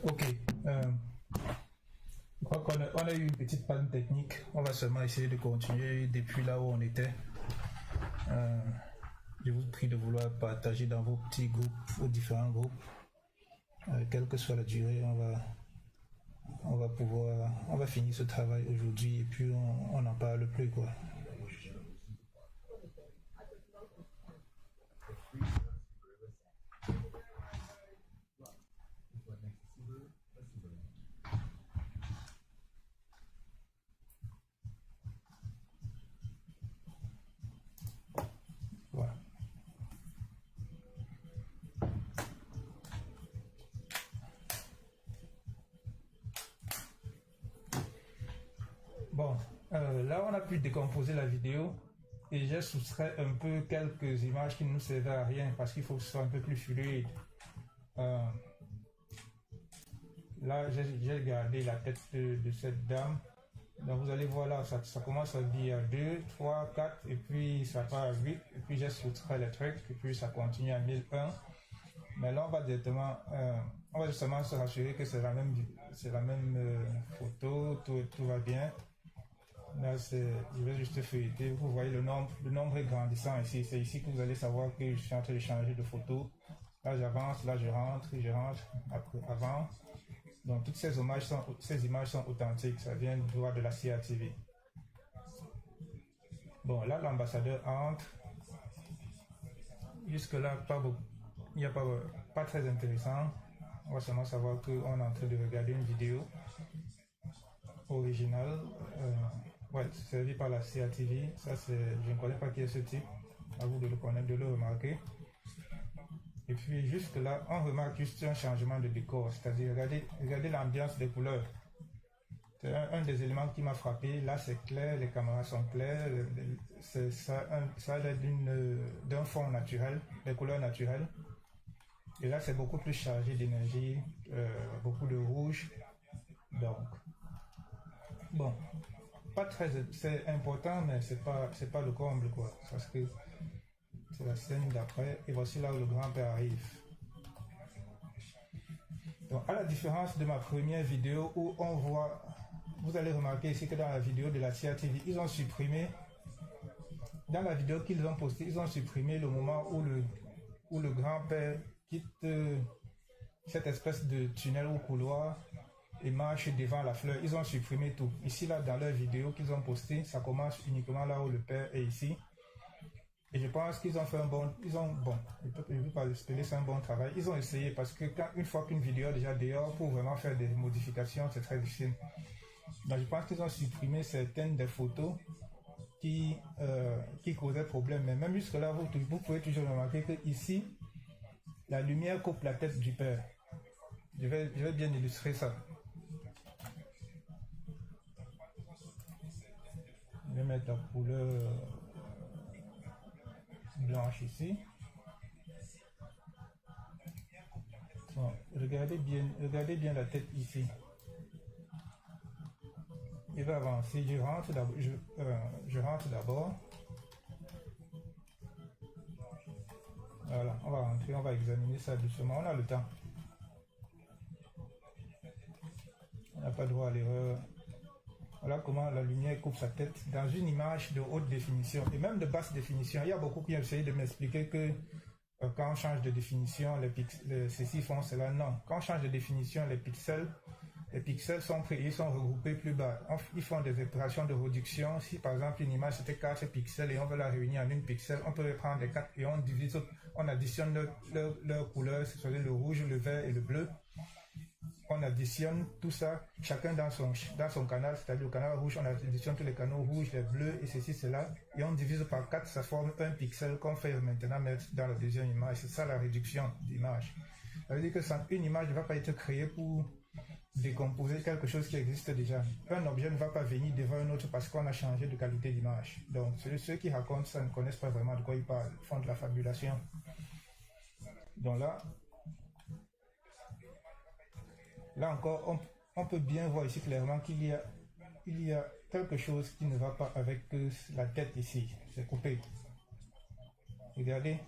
Ok, je crois qu'on a eu une petite panne technique. On va seulement essayer de continuer depuis là où on était. Je vous prie de vouloir partager dans vos petits groupes, vos différents groupes. Quelle que soit la durée, on va finir ce travail aujourd'hui et puis on n'en parle plus, quoi. Voilà. Bon, là on a pu décomposer la vidéo et j'ai soustrait un peu quelques images qui ne nous servaient à rien parce qu'il faut que ce soit un peu plus fluide. Là j'ai gardé la tête de cette dame. Donc vous allez voir là, ça commence à dire 2, 3, 4 et puis ça part à 8 et puis j'ai soustrait les trucs et puis ça continue à 1001. Mais là on va directement, on va justement se rassurer que c'est la même photo, tout va bien. Là je vais juste feuilleter, vous voyez le nombre est grandissant ici, c'est ici que vous allez savoir que je suis en train de changer de photo. Là j'avance, là je rentre, après, avant. Donc toutes ces images sont authentiques, ça vient droit de la CATV. Bon, là l'ambassadeur entre. Jusque là, il n'y a pas très intéressant. On va seulement savoir qu'on est en train de regarder une vidéo originale. Ouais, servie par la CATV. Ça, je ne connais pas qui est ce type. À vous de le connaître, de le remarquer. Et puis jusque là, on remarque juste un changement de décor. C'est-à-dire, regardez l'ambiance des couleurs. C'est un des éléments qui m'a frappé. Là, c'est clair, les caméras sont claires. Ça a l'air d'un fond naturel, des couleurs naturelles. Et là, c'est beaucoup plus chargé d'énergie, beaucoup de rouge. Donc, bon, c'est important, mais c'est pas le comble, quoi. Parce que c'est la scène d'après. Et voici là où le grand-père arrive. Donc, à la différence de ma première vidéo où on voit, vous allez remarquer ici que dans la vidéo de la CATV, ils ont supprimé, dans la vidéo qu'ils ont postée, ils ont supprimé le moment où le grand-père quitte cette espèce de tunnel ou couloir et marche devant la fleur. Ils ont supprimé tout. Ici, là, dans leur vidéo qu'ils ont postée, ça commence uniquement là où le père est ici. Et je pense qu'ils ont fait je ne peux pas espérer, c'est un bon travail. Ils ont essayé parce que une fois qu'une vidéo est déjà dehors, pour vraiment faire des modifications, c'est très difficile. Donc je pense qu'ils ont supprimé certaines des photos qui causaient problème. Mais même jusque là, vous pouvez toujours remarquer que ici, la lumière coupe la tête du père. Je vais bien illustrer ça. Je vais mettre la couleur blanche ici. Bon, regardez bien la tête ici. Il va avancer. Je rentre d'abord. Voilà, on va rentrer, on va examiner ça doucement. On a le temps. On n'a pas droit à l'erreur. Voilà comment la lumière coupe sa tête dans une image de haute définition et même de basse définition. Il y a beaucoup qui ont essayé de m'expliquer que quand on change de définition, ceci font cela. Non, quand on change de définition, les pixels sont pris, ils sont regroupés plus bas. Ils font des opérations de réduction. Si par exemple une image c'était 4 pixels et on veut la réunir en une pixel, on peut les prendre les 4 et on divise, on additionne leurs couleurs, c'est-à-dire le rouge, le vert et le bleu. On additionne tout ça, chacun dans son canal, c'est-à-dire le canal rouge, on additionne tous les canaux rouges, les bleus et ceci, cela, et on divise par 4, ça forme un pixel qu'on fait maintenant mettre dans la deuxième image. C'est ça la réduction d'image. Ça veut dire que une image ne va pas être créée pour décomposer quelque chose qui existe déjà. Un objet ne va pas venir devant un autre parce qu'on a changé de qualité d'image. Donc ceux qui racontent ça ne connaissent pas vraiment de quoi ils parlent, ils font de la fabulation. Donc là, Là encore, on peut bien voir ici clairement qu'il y a quelque chose qui ne va pas avec la tête ici. C'est coupé. Regardez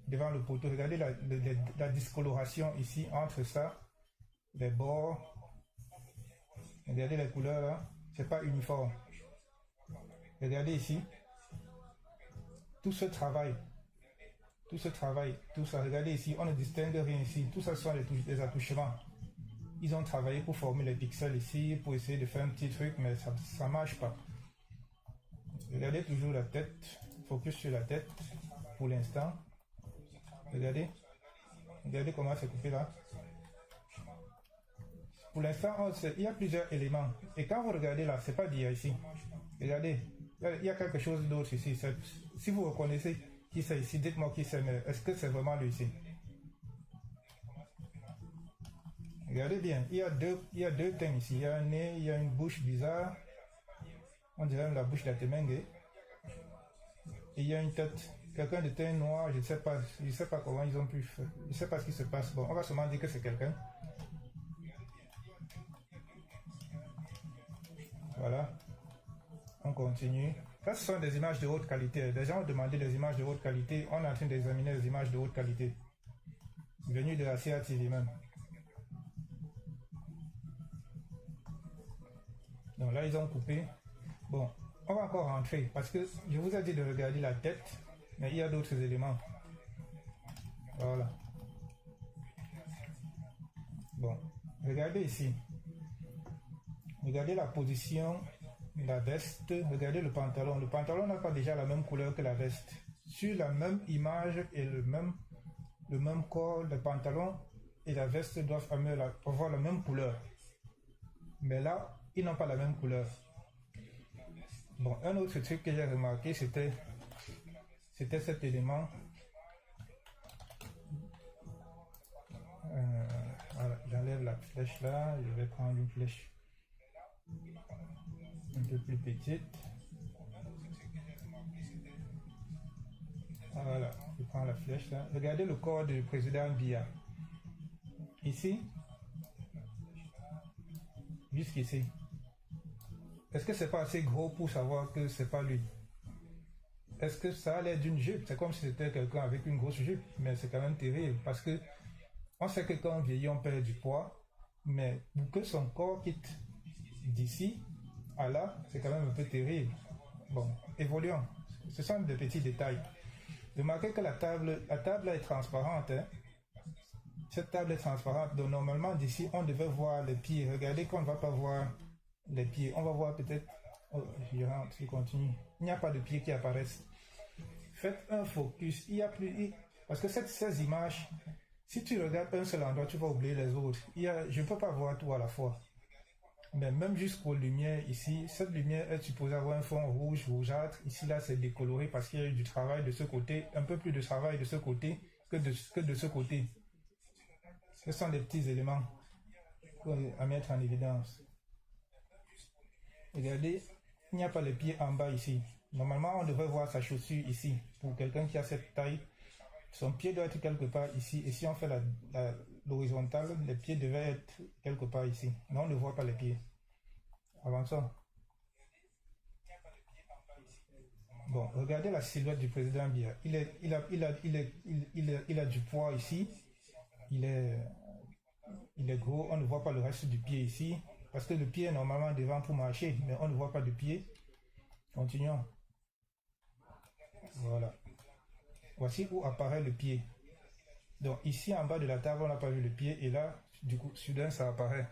devant le poteau, regardez la discoloration ici entre ça, les bords. Regardez les couleurs là, c'est pas uniforme. Regardez ici, tout ce travail, tout ça, regardez ici, on ne distingue rien ici, tout ça sont des attouchements. Ils ont travaillé pour former les pixels ici, pour essayer de faire un petit truc, mais ça marche pas. Regardez toujours la tête, focus sur la tête pour l'instant. Regardez comment c'est coupé là. Pour l'instant, il y a plusieurs éléments. Et quand vous regardez là, c'est pas d'IA ici. Regardez, il y a quelque chose d'autre ici. Si vous reconnaissez qui c'est ici, dites-moi qui c'est, mais est-ce que c'est vraiment lui ici? Regardez bien, il y a deux thèmes ici. Il y a un nez, il y a une bouche bizarre. On dirait la bouche d'Atemengue. Et il y a une tête. Quelqu'un de teint noir, je ne sais pas comment ils ont pu faire. Je ne sais pas ce qui se passe. Bon, on va seulement dire que c'est quelqu'un. Voilà. On continue. Ça, ce sont des images de haute qualité. Les gens ont demandé des images de haute qualité. On est en train d'examiner les images de haute qualité. Venues de la CATV même. Donc là, ils ont coupé. Bon, on va encore rentrer parce que je vous ai dit de regarder la tête, mais il y a d'autres éléments. Voilà. Bon, regardez ici. Regardez la position de la veste. Regardez le pantalon. Le pantalon n'a pas déjà la même couleur que la veste. Sur la même image et le même corps, le pantalon et la veste doivent avoir la même couleur. Mais là, ils n'ont pas la même couleur. Bon, un autre truc que j'ai remarqué, c'était cet élément. Voilà, j'enlève la flèche là, je vais prendre une flèche un peu plus petite. Voilà, je prends la flèche là. Regardez le corps du président Biya. Ici, jusqu'ici. Est-ce que c'est pas assez gros pour savoir que c'est pas lui? Est-ce que ça a l'air d'une jupe? C'est comme si c'était quelqu'un avec une grosse jupe, mais c'est quand même terrible parce que on sait que quand on vieillit, on perd du poids, mais pour que son corps quitte d'ici à là, c'est quand même un peu terrible. Bon, évoluons. Ce sont des petits détails. Remarquez que la table est transparente. Hein? Cette table est transparente, donc normalement d'ici, on devait voir les pieds. Regardez qu'on ne va pas voir les pieds. On va voir peut-être... Oh, je rentre, je continue. Il n'y a pas de pieds qui apparaissent. Faites un focus. Il y a plus... Parce que ces images, si tu regardes un seul endroit, tu vas oublier les autres. Je ne peux pas voir tout à la fois. Mais même jusqu'aux lumières ici, cette lumière est supposée avoir un fond rouge, rougeâtre. Ici, là, c'est décoloré parce qu'il y a eu du travail de ce côté, un peu plus de travail de ce côté que de ce côté. Ce sont des petits éléments à mettre en évidence. Regardez, il n'y a pas les pieds en bas ici. Normalement, on devrait voir sa chaussure ici. Pour quelqu'un qui a cette taille, son pied doit être quelque part ici. Et si on fait l'horizontale, les pieds devaient être quelque part ici. Mais on ne voit pas les pieds. Avançons. Bon, regardez la silhouette du président Biya. Il a du poids ici. Il est gros. On ne voit pas le reste du pied ici. Parce que le pied est normalement devant pour marcher, mais on ne voit pas de pied. Continuons. Voilà. Voici où apparaît le pied. Donc ici en bas de la table, on n'a pas vu le pied. Et là, du coup, soudain, ça apparaît.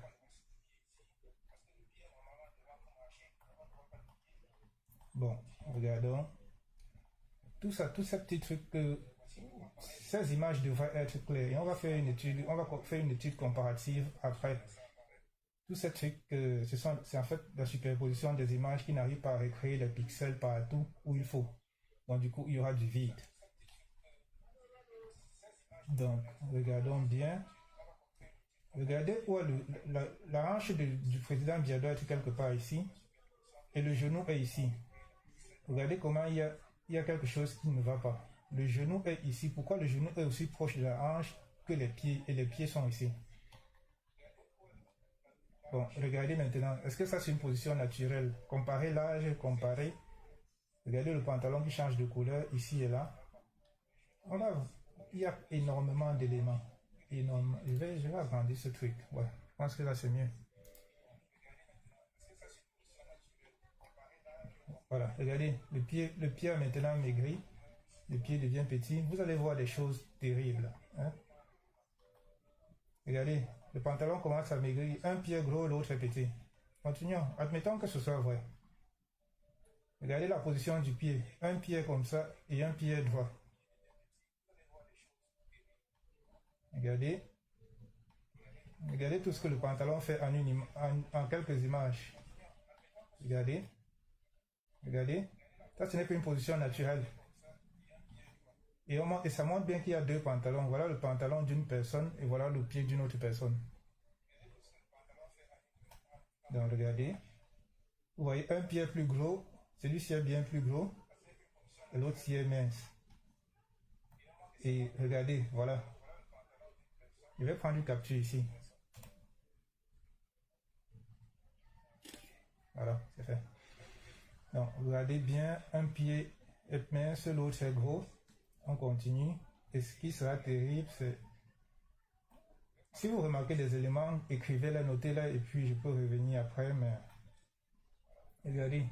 Bon, regardons. Tout ça, tous ces petits trucs ces images devraient être claires. Et on va faire une étude comparative après. Tous ces trucs, c'est en fait la superposition des images qui n'arrivent pas à recréer les pixels partout où il faut. Donc du coup, il y aura du vide. Donc, regardons bien. Regardez où est la hanche du président Biya doit être quelque part ici. Et le genou est ici. Regardez comment il y a quelque chose qui ne va pas. Le genou est ici. Pourquoi le genou est aussi proche de la hanche que les pieds? Et les pieds sont ici. Bon, regardez maintenant. Est-ce que ça c'est une position naturelle? Comparez l'âge, comparez. Regardez le pantalon qui change de couleur ici et là. On a, il y a énormément d'éléments. Je vais agrandir ce truc. Ouais, je pense que là c'est mieux. Voilà, regardez, le pied a maintenant maigri. Le pied devient petit. Vous allez voir des choses terribles. Hein? Regardez, le pantalon commence à maigrir. Un pied gros, l'autre est petit. Continuons. Admettons que ce soit vrai. Regardez la position du pied. Un pied comme ça et un pied droit. Regardez. Regardez tout ce que le pantalon fait en quelques images. Regardez. Regardez. Ça, ce n'est pas une position naturelle. Et ça montre bien qu'il y a deux pantalons. Voilà le pantalon d'une personne et voilà le pied d'une autre personne. Donc regardez. Vous voyez un pied plus gros. Celui-ci est bien plus gros. Et l'autre-ci est mince. Et regardez, voilà. Je vais prendre une capture ici. Voilà, c'est fait. Donc, regardez bien, un pied est mince, l'autre est gros. On continue. Et ce qui sera terrible, c'est... Si vous remarquez des éléments, écrivez-les, notez-les, et puis je peux revenir après, mais... Regardez,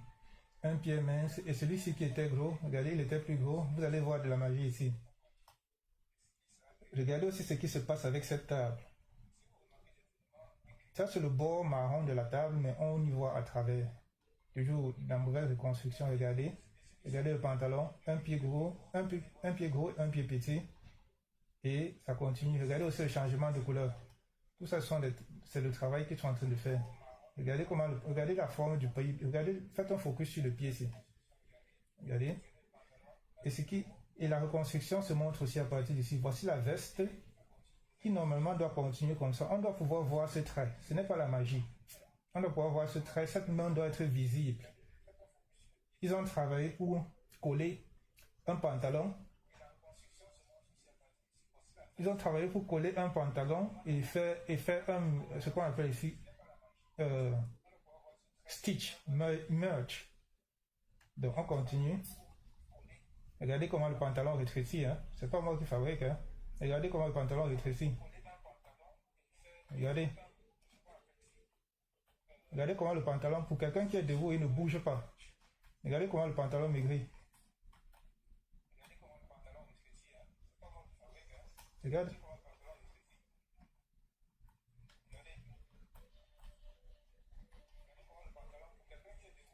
un pied mince, et celui-ci qui était gros, regardez, il était plus gros. Vous allez voir de la magie ici. Regardez aussi ce qui se passe avec cette table. Ça, c'est le bord marron de la table, mais on y voit à travers. Toujours la mauvaise reconstruction, regardez. Regardez le pantalon, un pied gros, un pied petit. Et ça continue. Regardez aussi le changement de couleur. Tout ça, c'est le travail qu'ils sont en train de faire. Regardez regardez la forme du pied. Regardez, faites un focus sur le pied ici. Regardez. Et la reconstruction se montre aussi à partir d'ici. Voici la veste qui normalement doit continuer comme ça. On doit pouvoir voir ce trait. Ce n'est pas la magie. On doit pouvoir voir ce trait. Cette main doit être visible. Ils ont travaillé pour coller un pantalon. Ils ont travaillé pour coller un pantalon et faire ce qu'on appelle ici stitch, merge. Donc on continue. Regardez comment le pantalon rétrécit. Hein? C'est pas moi qui fabrique. Hein? Regardez comment le pantalon rétrécit. Regardez. Regardez comment le pantalon, pour quelqu'un qui est debout, il ne bouge pas. Regardez comment le pantalon maigrit. Regarde.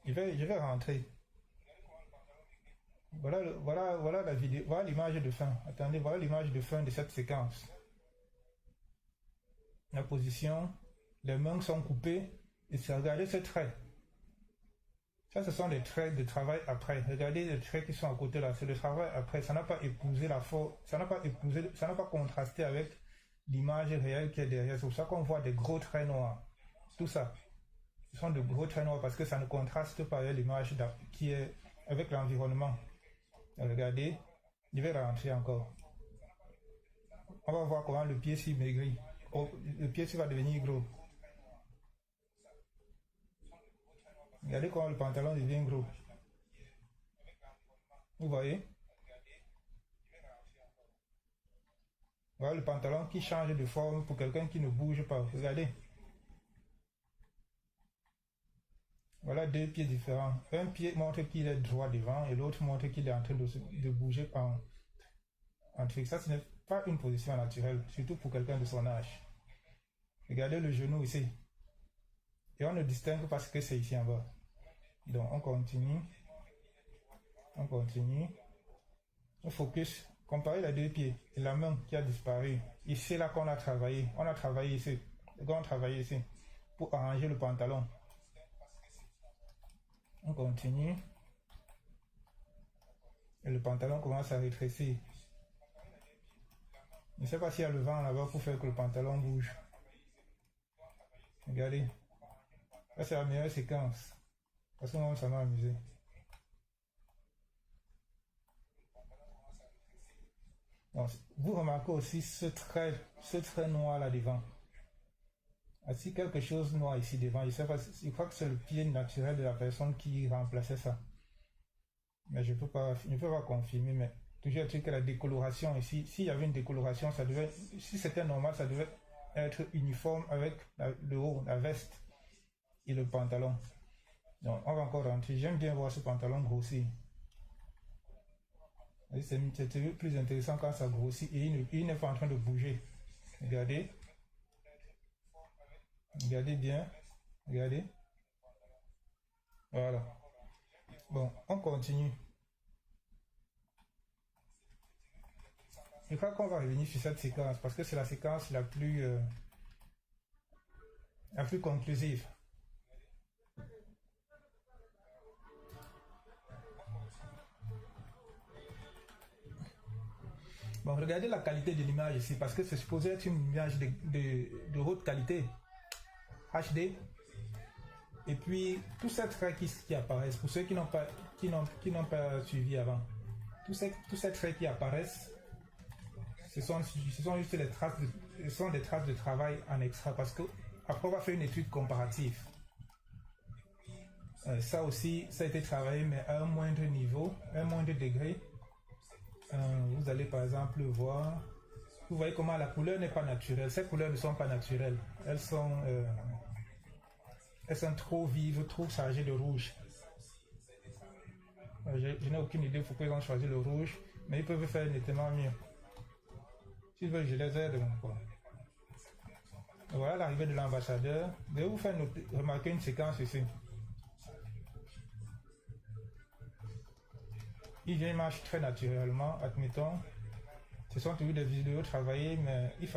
Je vais rentrer. Voilà la vidéo, voilà l'image de fin. Attendez, voilà l'image de fin de cette séquence. La position, les mains sont coupées, et regardez ces traits. Ça, ce sont des traits de travail après. Regardez les traits qui sont à côté là, c'est le travail après. Ça n'a pas épousé la forme, ça n'a pas contrasté avec l'image réelle qui est derrière. C'est pour ça qu'on voit des gros traits noirs. Tout ça, ce sont de gros traits noirs parce que ça ne contraste pas avec l'image qui est avec l'environnement. Regardez, je vais rentrer encore. On va voir comment le pied s'y maigrit. Oh, le pied s'y va devenir gros. Regardez comment le pantalon devient gros. Vous voyez? Voilà le pantalon qui change de forme pour quelqu'un qui ne bouge pas. Regardez. Voilà deux pieds différents. Un pied montre qu'il est droit devant et l'autre montre qu'il est en train de bouger en truc. Ça, ce n'est pas une position naturelle, surtout pour quelqu'un de son âge. Regardez le genou ici. Et on ne distingue pas ce que c'est ici en bas. Donc on continue. On continue. On focus. Comparez les deux pieds et la main qui a disparu. Ici, là qu'on a travaillé. On a travaillé ici. On a travaillé ici pour arranger le pantalon. On continue. Et le pantalon commence à rétrécir. Je ne sais pas s'il y a le vent là-bas pour faire que le pantalon bouge. Regardez. Là, c'est la meilleure séquence. Parce que moi, ça m'a amusé. Donc, vous remarquez aussi ce trait noir là devant. Si quelque chose noir ici devant, je sais pas, je crois que c'est le pied naturel de la personne qui remplaçait ça. Mais je ne peux pas confirmer, mais toujours un truc que la décoloration ici, s'il y avait une décoloration, ça devait, si c'était normal, ça devait être uniforme avec le haut, la veste et le pantalon. Donc on va encore rentrer. J'aime bien voir ce pantalon grossir. C'est plus intéressant quand ça grossit et il n'est pas en train de bouger. Regardez. Regardez bien. Regardez. Voilà. Bon, on continue. Je crois qu'on va revenir sur cette séquence parce que c'est la séquence la plus conclusive. Bon, regardez la qualité de l'image ici parce que c'est supposé être une image de haute qualité. HD. Et puis, tous ces traits qui apparaissent, pour ceux qui n'ont pas suivi avant, tous ces traits qui apparaissent, ce sont juste des traces de travail en extra parce que après on va faire une étude comparative. Ça aussi, ça a été travaillé mais à un moindre niveau, un moindre degré. Vous allez par exemple voir, vous voyez comment la couleur n'est pas naturelle. Ces couleurs ne sont pas naturelles. Elles sont trop vives, trop chargées de rouge. Je n'ai aucune idée pourquoi ils ont choisi le rouge, mais ils peuvent faire nettement mieux. S'ils veulent, je les aide. Voilà l'arrivée de l'ambassadeur. Je vais vous faire remarquer une séquence ici. Il vient, il marche très naturellement, admettons. Ce sont toujours des vidéos travaillées, mais il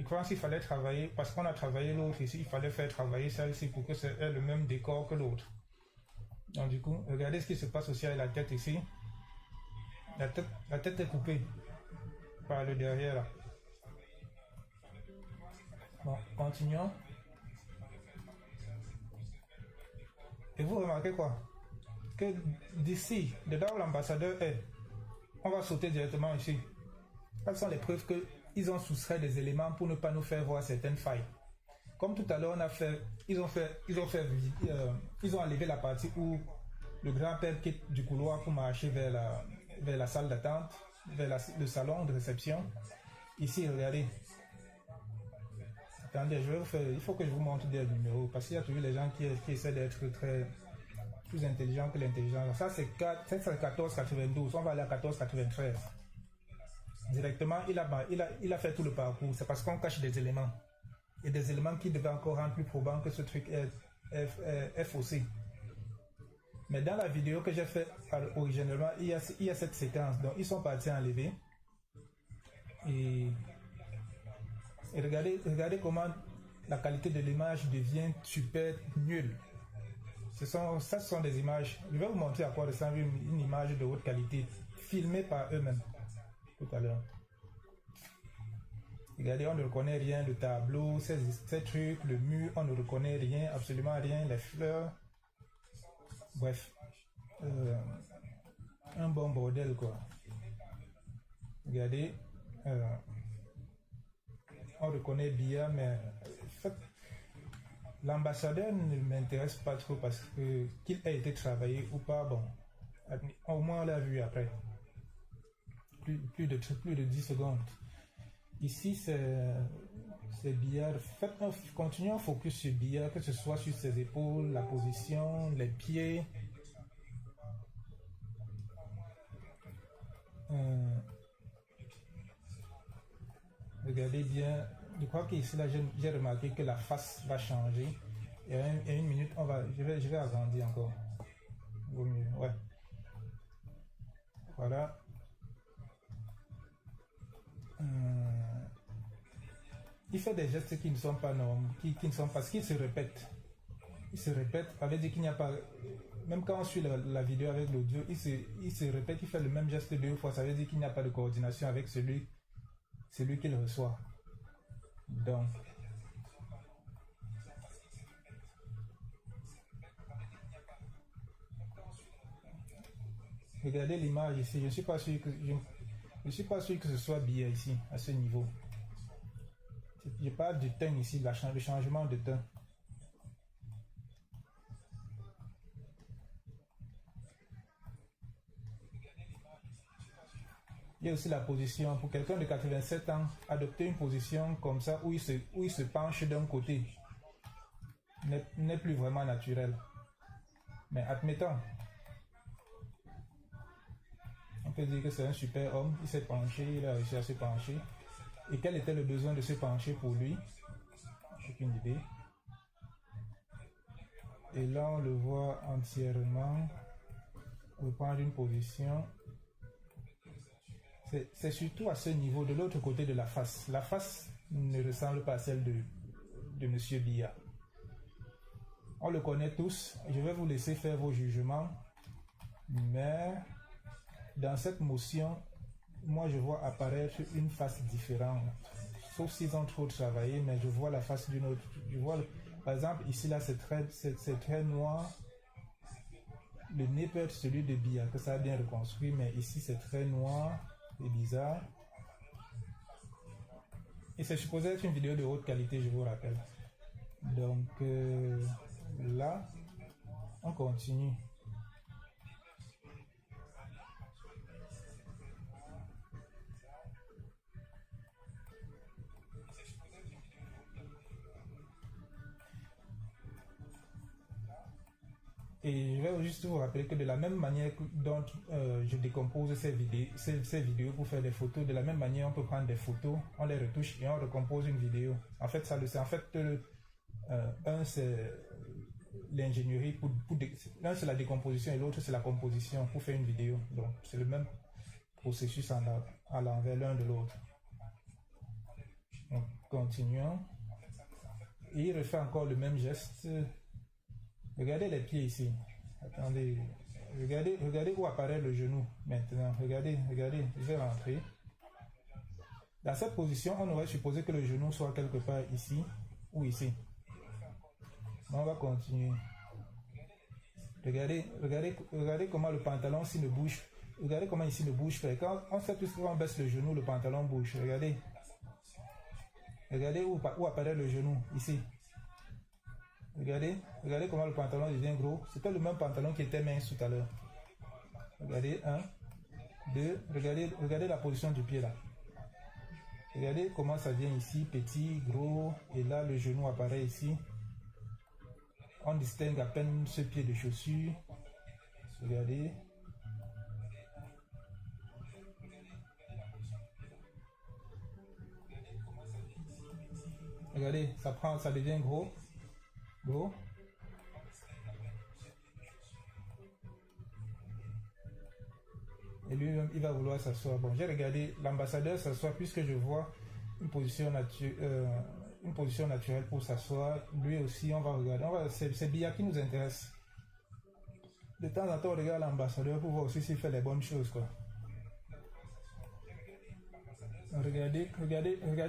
croit qu'il fallait travailler, parce qu'on a travaillé l'autre ici, il fallait faire travailler celle-ci pour que c'est le même décor que l'autre. Donc du coup, regardez ce qui se passe aussi avec la tête ici. La tête est coupée par le derrière là. Bon, continuons. Et vous remarquez quoi? Que d'ici, de là où l'ambassadeur est, on va sauter directement ici. Quelles sont les preuves qu'ils ont soustrait des éléments pour ne pas nous faire voir certaines failles? Comme tout à l'heure, ils ont enlevé la partie où le grand-père quitte du couloir pour marcher vers la salle d'attente, vers le salon de réception. Ici, regardez. Attendez, il faut que je vous montre des numéros parce qu'il y a toujours les gens qui essaient d'être plus intelligents que l'intelligence. Ça, c'est 1492. On va aller à 1493. Directement, il a fait tout le parcours. C'est parce qu'on cache des éléments. Et des éléments qui devaient encore rendre plus probant que ce truc est faussé. Mais dans la vidéo que j'ai fait originellement, il y a cette séquence. Donc, ils sont partis enlever. Et regardez comment la qualité de l'image devient super nulle. Ce sont des images. Je vais vous montrer à quoi ressemble une image de haute qualité, filmée par eux-mêmes tout à l'heure. Regardez, on ne reconnaît rien, le tableau, ces trucs, le mur, on ne reconnaît rien, absolument rien, les fleurs. Bref, un bon bordel quoi. Regardez, on reconnaît bien, mais en fait, l'ambassadeur ne m'intéresse pas trop parce que qu'il ait été travaillé ou pas, bon, au moins on l'a vu après. Plus de 10 secondes. Ici, c'est Billard. Continuons à focus sur Billard, que ce soit sur ses épaules, la position, les pieds. Regardez bien. Je crois qu'ici, là, j'ai remarqué que la face va changer. Et à une minute, je vais agrandir encore. Vaut mieux, ouais. Voilà. Il fait des gestes qui ne sont pas normaux, qui ne sont pas, parce qu'il se répète. Il se répète, avec dit qu'il n'y a pas, même quand on suit la vidéo avec l'audio, il se répète, il fait le même geste 2 fois, ça veut dire qu'il n'y a pas de coordination avec celui qui le reçoit. Donc, regardez l'image ici, je ne suis pas sûr que ce soit bien ici, à ce niveau. Je parle du teint ici, le changement de teint. Il y a aussi la position. Pour quelqu'un de 87 ans, adopter une position comme ça où il se penche d'un côté n'est plus vraiment naturel. Mais admettons, on peut dire que c'est un super homme, il s'est penché, il a réussi à se pencher. Et quel était le besoin de se pencher pour lui? Aucune idée. Et là, on le voit entièrement reprendre une position. C'est surtout à ce niveau, de l'autre côté de la face. La face ne ressemble pas à celle de M. Biya. On le connaît tous. Je vais vous laisser faire vos jugements. Mais dans cette motion, moi je vois apparaître une face différente. Sauf s'ils ont trop travaillé, mais je vois la face d'une autre. Je vois, par exemple, ici là, c'est très noir. Le nez peut être celui de Biya, que ça a bien reconstruit, mais ici c'est très noir. C'est bizarre. Et c'est supposé être une vidéo de haute qualité, je vous rappelle. Donc là, on continue. Et je vais juste vous rappeler que de la même manière dont je décompose ces vidéos pour faire des photos, de la même manière on peut prendre des photos, on les retouche et on recompose une vidéo. En fait, ça le c'est en fait un c'est l'ingénierie l'un c'est la décomposition et l'autre c'est la composition pour faire une vidéo. Donc c'est le même processus à l'envers l'un de l'autre. Donc continuons. Et il refait encore le même geste. Regardez les pieds ici. Attendez. Regardez où apparaît le genou maintenant. Regardez. Je vais rentrer. Dans cette position, on aurait supposé que le genou soit quelque part ici ou ici. On va continuer. Regardez comment le pantalon ici ne bouge. Regardez comment ici ne bouge pas. Quand on sait tous qu'on baisse le genou, le pantalon bouge. Regardez. Regardez où apparaît le genou ici. Regardez comment le pantalon devient gros. C'était le même pantalon qui était mince tout à l'heure. Regardez, 1, 2, regardez la position du pied là. Regardez comment ça vient ici, petit, gros, et là le genou apparaît ici. On distingue à peine ce pied de chaussure. Regardez. Regardez, ça devient gros. Et lui, il va vouloir s'asseoir. Bon, j'ai regardé l'ambassadeur s'asseoir puisque je vois une position naturelle pour s'asseoir. Lui aussi, on va regarder. C'est Biya qui nous intéresse. De temps en temps, on regarde l'ambassadeur pour voir aussi s'il fait les bonnes choses, quoi. Regardez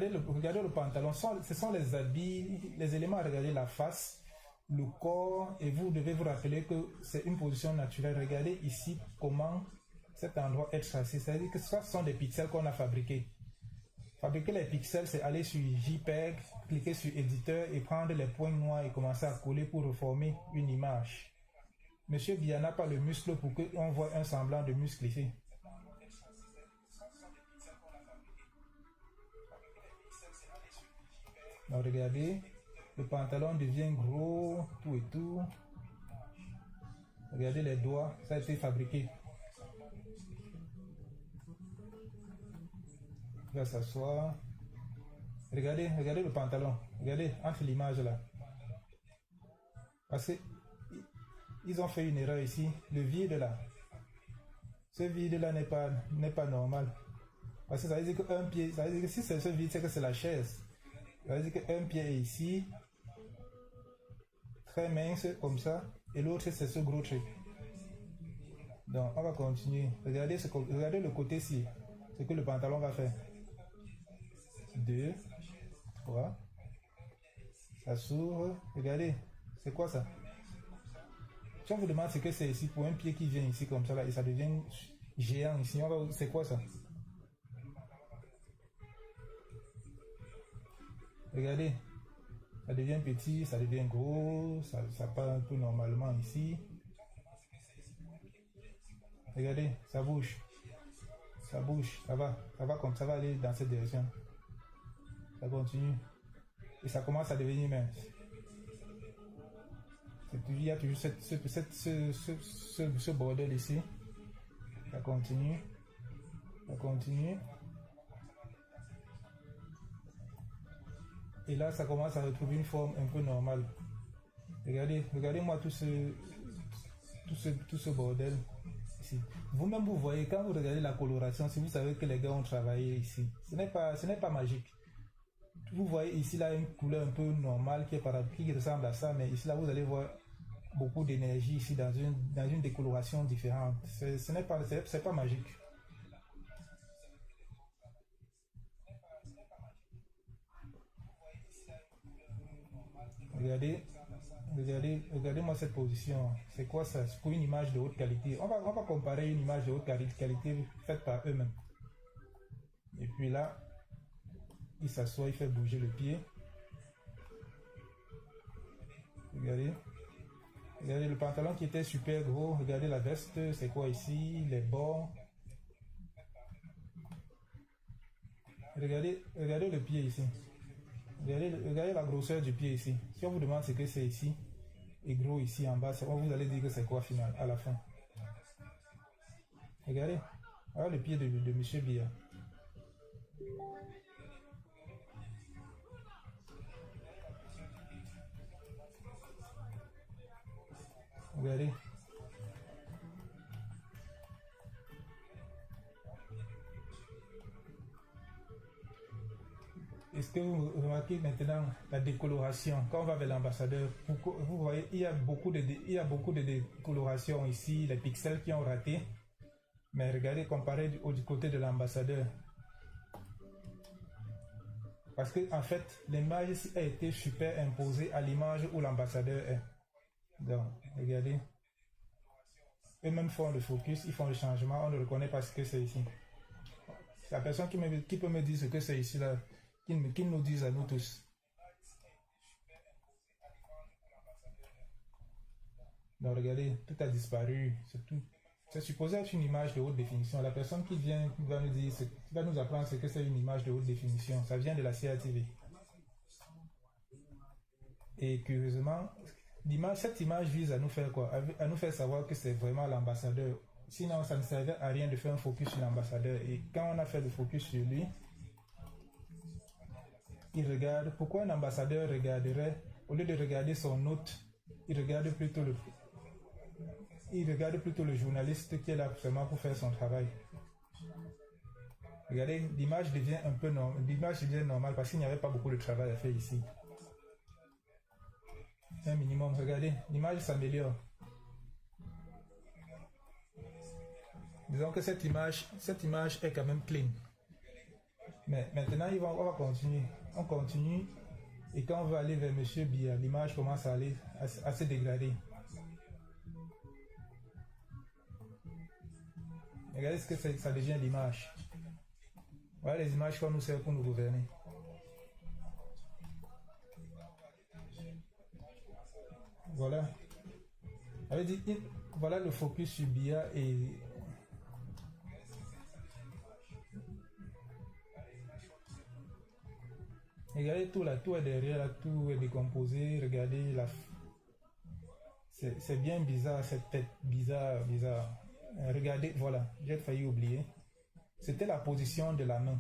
le pantalon. Ce sont les habits, les éléments à regarder, la face, le corps, et vous devez vous rappeler que c'est une position naturelle. Regardez ici comment cet endroit est tracé. C'est-à-dire que ce sont des pixels qu'on a fabriqués. Fabriquer les pixels, c'est aller sur JPEG, cliquer sur éditeur et prendre les points noirs et commencer à coller pour reformer une image. Monsieur Biya n'a pas le muscle pour qu'on voit un semblant de muscle ici. Donc regardez, le pantalon devient gros, tout et tout. Regardez les doigts, ça a été fabriqué. Il va s'asseoir. Regardez le pantalon. Regardez entre l'image là. Parce que ils ont fait une erreur ici. Le vide là. Ce vide là n'est pas normal. Parce que ça veut dire qu'un pied, ça veut dire que si c'est ce vide, c'est que c'est la chaise. Ça veut dire qu'un pied est ici, très mince comme ça, et l'autre c'est ce gros truc. Donc on va continuer. Regardez le côté-ci, ce que le pantalon va faire. 2, 3, ça s'ouvre. Regardez, c'est quoi ça? Si on vous demande ce que c'est ici, pour un pied qui vient ici comme ça, là, et ça devient géant ici, c'est quoi ça? Regardez, ça devient petit, ça devient gros, ça part un peu normalement ici. Regardez, ça bouge, ça va comme ça va aller dans cette direction. Ça continue et ça commence à devenir mince. Il y a toujours ce bordel ici. Ça continue. Et là, ça commence à retrouver une forme un peu normale. Regardez-moi tout ce bordel ici. Vous-même, vous voyez, quand vous regardez la coloration, si vous savez que les gars ont travaillé ici, ce n'est pas magique. Vous voyez ici, là, une couleur un peu normale qui ressemble à ça, mais ici, là, vous allez voir beaucoup d'énergie ici dans une décoloration différente. C'est pas magique. Regardez-moi cette position. C'est quoi ça? C'est pour une image de haute qualité. On va comparer une image de haute qualité faite par eux-mêmes. Et puis là, il s'assoit, il fait bouger le pied. Regardez le pantalon qui était super gros. Regardez la veste, c'est quoi ici? Les bords. Regardez le pied ici. Regardez la grosseur du pied ici. Si on vous demande ce que c'est ici, et gros ici en bas, vous allez dire que c'est quoi final, à la fin. Regardez le pied de M. Biya. Regardez. Est-ce que vous remarquez maintenant la décoloration quand on va vers l'ambassadeur? Vous voyez, il y a beaucoup de décoloration ici, les pixels qui ont raté. Mais regardez, comparé du côté de l'ambassadeur. Parce que en fait, l'image ici a été superimposée à l'image où l'ambassadeur est. Donc, regardez. Eux-mêmes font le focus, ils font le changement, on ne reconnaît pas ce que c'est ici. La personne qui peut me dire ce que c'est ici, là, qu'il nous dise à nous tous. Donc regardez, tout a disparu, c'est tout. C'est supposé être une image de haute définition. La personne qui va nous dire, va nous apprendre ce que c'est une image de haute définition. Ça vient de la CATV. Et curieusement, cette image vise à nous faire quoi? À nous faire savoir que c'est vraiment l'ambassadeur. Sinon, ça ne servait à rien de faire un focus sur l'ambassadeur. Et quand on a fait le focus sur lui, il regarde. Pourquoi un ambassadeur regarderait, au lieu de regarder son hôte, il regarde plutôt le journaliste qui est là seulement pour faire son travail. Regardez, l'image devient normale parce qu'il n'y avait pas beaucoup de travail à faire ici. Un minimum, regardez, l'image s'améliore. Disons que cette image est quand même clean. Mais maintenant, on va continuer. On continue. Et quand on va aller vers M. Biya, l'image commence à se dégrader. Regardez ce que ça devient l'image. Voilà les images qu'on nous sert pour nous gouverner. Voilà. Voilà le focus sur Biya et regardez tout là, tout est derrière là, tout est décomposé. Regardez c'est bien bizarre cette tête, bizarre. Regardez, voilà, j'ai failli oublier. C'était la position de la main.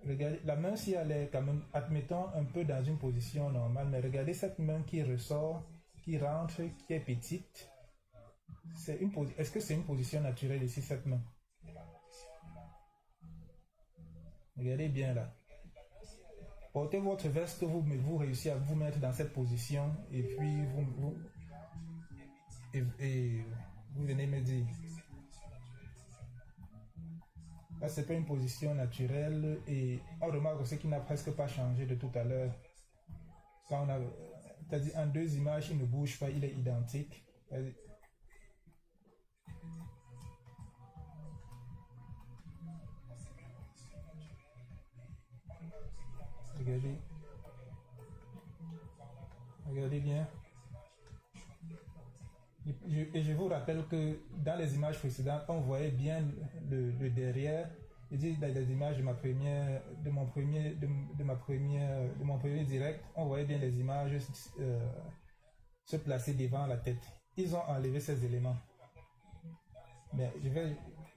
Regardez, la main si elle est quand même, admettons, un peu dans une position normale, mais regardez cette main qui ressort, qui rentre, qui est petite. Est-ce que c'est une position naturelle ici, cette main? Regardez bien là. Portez votre veste, vous réussissez à vous mettre dans cette position et puis vous venez me dire. Là, c'est pas une position naturelle et on remarque aussi qu'il n'a presque pas changé de tout à l'heure. Quand c'est-à-dire en deux images, il ne bouge pas, il est identique. Regardez. Regardez bien. Et je vous rappelle que dans les images précédentes, on voyait bien le derrière. Et dans les images de mon premier direct, on voyait bien les images se placer devant la tête. Ils ont enlevé ces éléments. Mais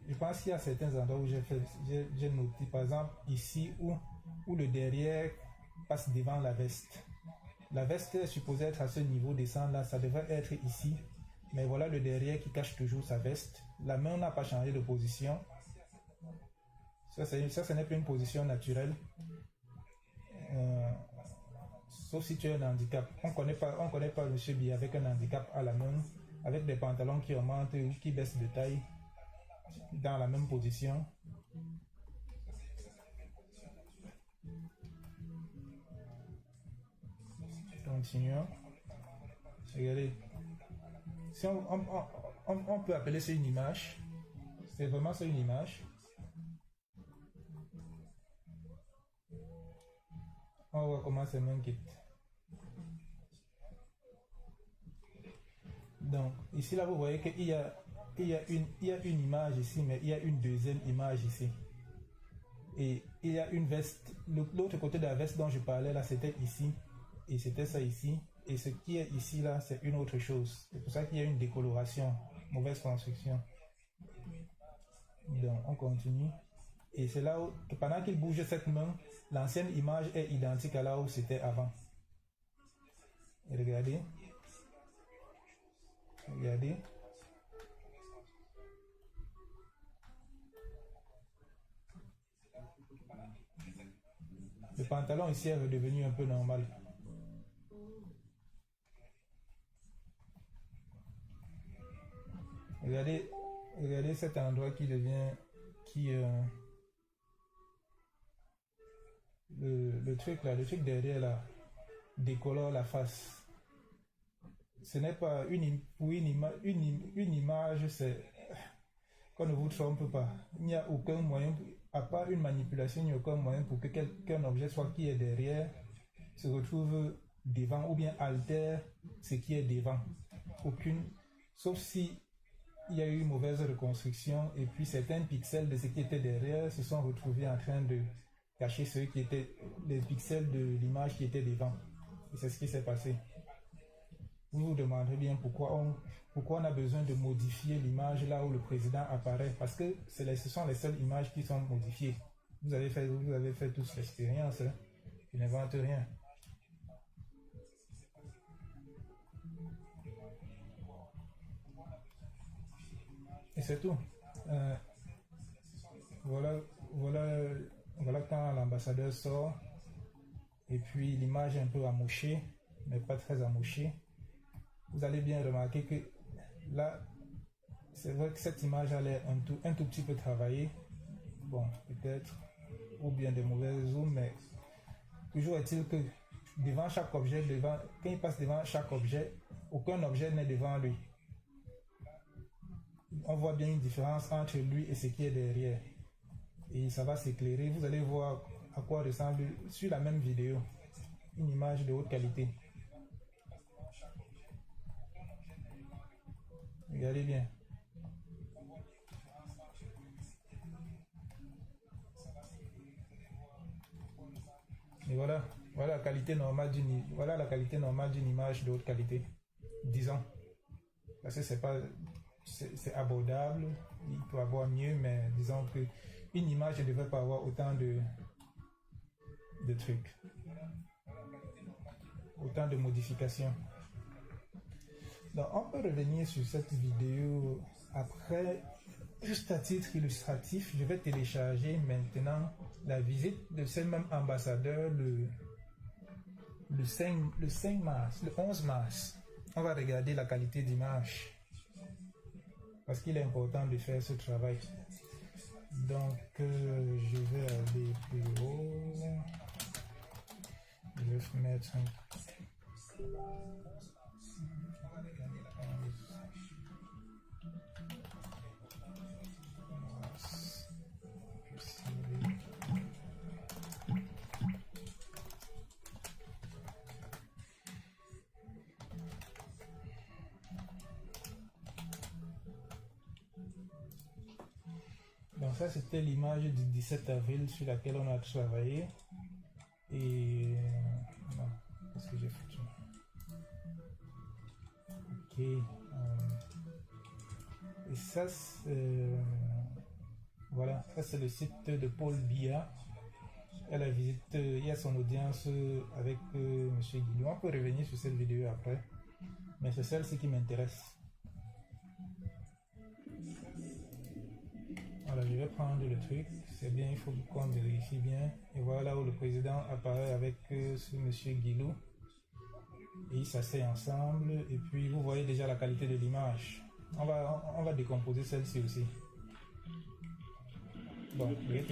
je pense qu'il y a certains endroits où j'ai noté, par exemple ici où le derrière passe devant la veste. La veste est supposée être à ce niveau, descendre là, ça devrait être ici. Mais voilà le derrière qui cache toujours sa veste. La main n'a pas changé de position. Ça, ce n'est pas une position naturelle. Sauf si tu as un handicap. On connaît pas monsieur B avec un handicap à la main, avec des pantalons qui augmentent ou qui baissent de taille dans la même position. Continuons. Regardez. Si on peut appeler ça une image. C'est vraiment ça une image. On voit comment c'est même quitte. Donc, ici, là, vous voyez qu'il y a une image ici, mais il y a une deuxième image ici. Et il y a une veste. L'autre côté de la veste dont je parlais, là, c'était ici. Et c'était ça ici. Et ce qui est ici, là, c'est une autre chose. C'est pour ça qu'il y a une décoloration. Mauvaise construction. Donc, on continue. Et c'est là où, pendant qu'il bouge cette main, l'ancienne image est identique à là où c'était avant. Et regardez. Regardez. Le pantalon ici est redevenu un peu normal. Regardez cet endroit qui devient, le truc là, le truc derrière là, décolore la face. Ce n'est pas une image, c'est qu'on ne vous trompe pas. Il n'y a aucun moyen, à part une manipulation, il n'y a aucun moyen pour que qu'un objet soit qui est derrière se retrouve devant ou bien altère ce qui est devant. Aucune, sauf si il y a eu une mauvaise reconstruction et puis certains pixels de ce qui était derrière se sont retrouvés en train de cacher ceux qui étaient les pixels de l'image qui était devant. Et c'est ce qui s'est passé. Vous vous demanderez bien pourquoi on a besoin de modifier l'image là où le président apparaît, parce que ce sont les seules images qui sont modifiées. Vous avez fait tous l'expérience, hein? Je n'invente rien. Et c'est tout. Voilà quand l'ambassadeur sort. Et puis l'image est un peu amouchée, mais pas très amouchée. Vous allez bien remarquer que là, c'est vrai que cette image elle est un tout petit peu travaillée. Bon, peut-être, ou bien des mauvais zooms, mais toujours est-il que devant chaque objet, quand il passe devant chaque objet, aucun objet n'est devant lui. On voit bien une différence entre lui et ce qui est derrière. Et ça va s'éclairer. Vous allez voir à quoi ressemble sur la même vidéo une image de haute qualité. Regardez bien. Et voilà la qualité normale d'une image de haute qualité. Disons. Parce que c'est abordable, il peut avoir mieux, mais disons que une image ne devrait pas avoir autant de trucs, autant de modifications. Donc on peut revenir sur cette vidéo après. Juste à titre illustratif, je vais télécharger maintenant la visite de ce même ambassadeur le 11 mars. On va regarder la qualité d'image parce qu'il est important de faire ce travail. Donc je vais aller plus haut. Je vais mettre Donc ça c'était l'image du 17 avril sur laquelle on a travaillé. Et non, qu'est-ce que j'ai foutu? Ok. Et ça voilà, ça c'est le site de Paul Biya. Elle a visité, il y a son audience avec Monsieur Guillaume. On peut revenir sur cette vidéo après, mais c'est celle-ci qui m'intéresse. Voilà, je vais prendre le truc, c'est bien, il faut qu'on vérifie bien. Et voilà où le président apparaît avec ce monsieur Guilou. Et ils s'asseyent ensemble, et puis vous voyez déjà la qualité de l'image. On va décomposer celle-ci aussi. Bon, je vais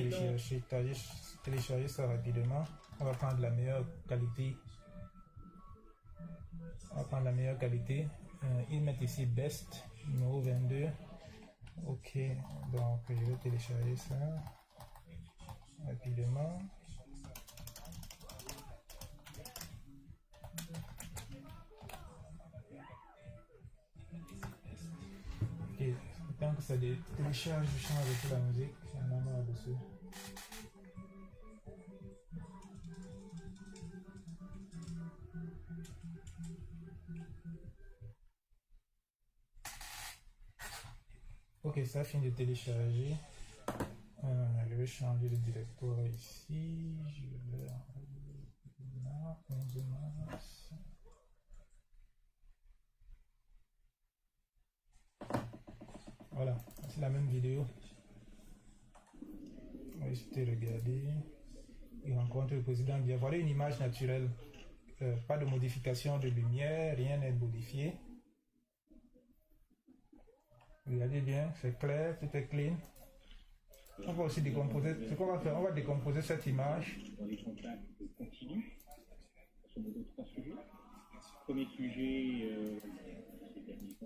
télécharger ça rapidement. On va prendre la meilleure qualité. On va prendre la meilleure qualité. Ils mettent ici Best, numéro 22. Ok, donc je vais télécharger ça rapidement. Ok, tant que ça télécharge, je change avec la musique, c'est un amour dessus. Ok, ça finit de télécharger. Je vais changer le directoire ici. Je vais là, 11 mars. Voilà, c'est la même vidéo. On va essayer de regarder. Il rencontre le président Biya. Voilà une image naturelle. Pas de modification de lumière, rien n'est modifié. Regardez bien, c'est clair, tout est clean. On va aussi décomposer. Ce qu'on va faire, on va décomposer cette image. Dans les contacts continus, sur nos trois sujets. Premier sujet,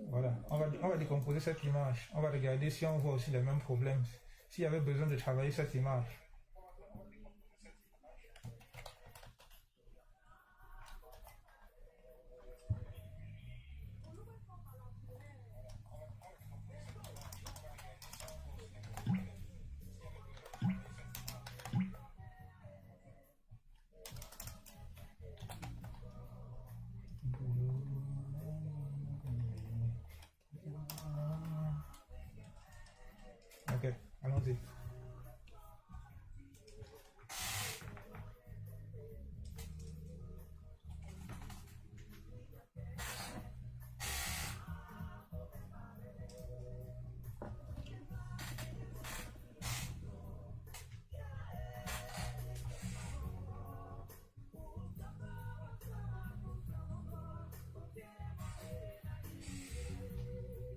voilà, on va décomposer cette image. On va regarder si on voit aussi les mêmes problèmes. S'il y avait besoin de travailler cette image. Ok, allons-y.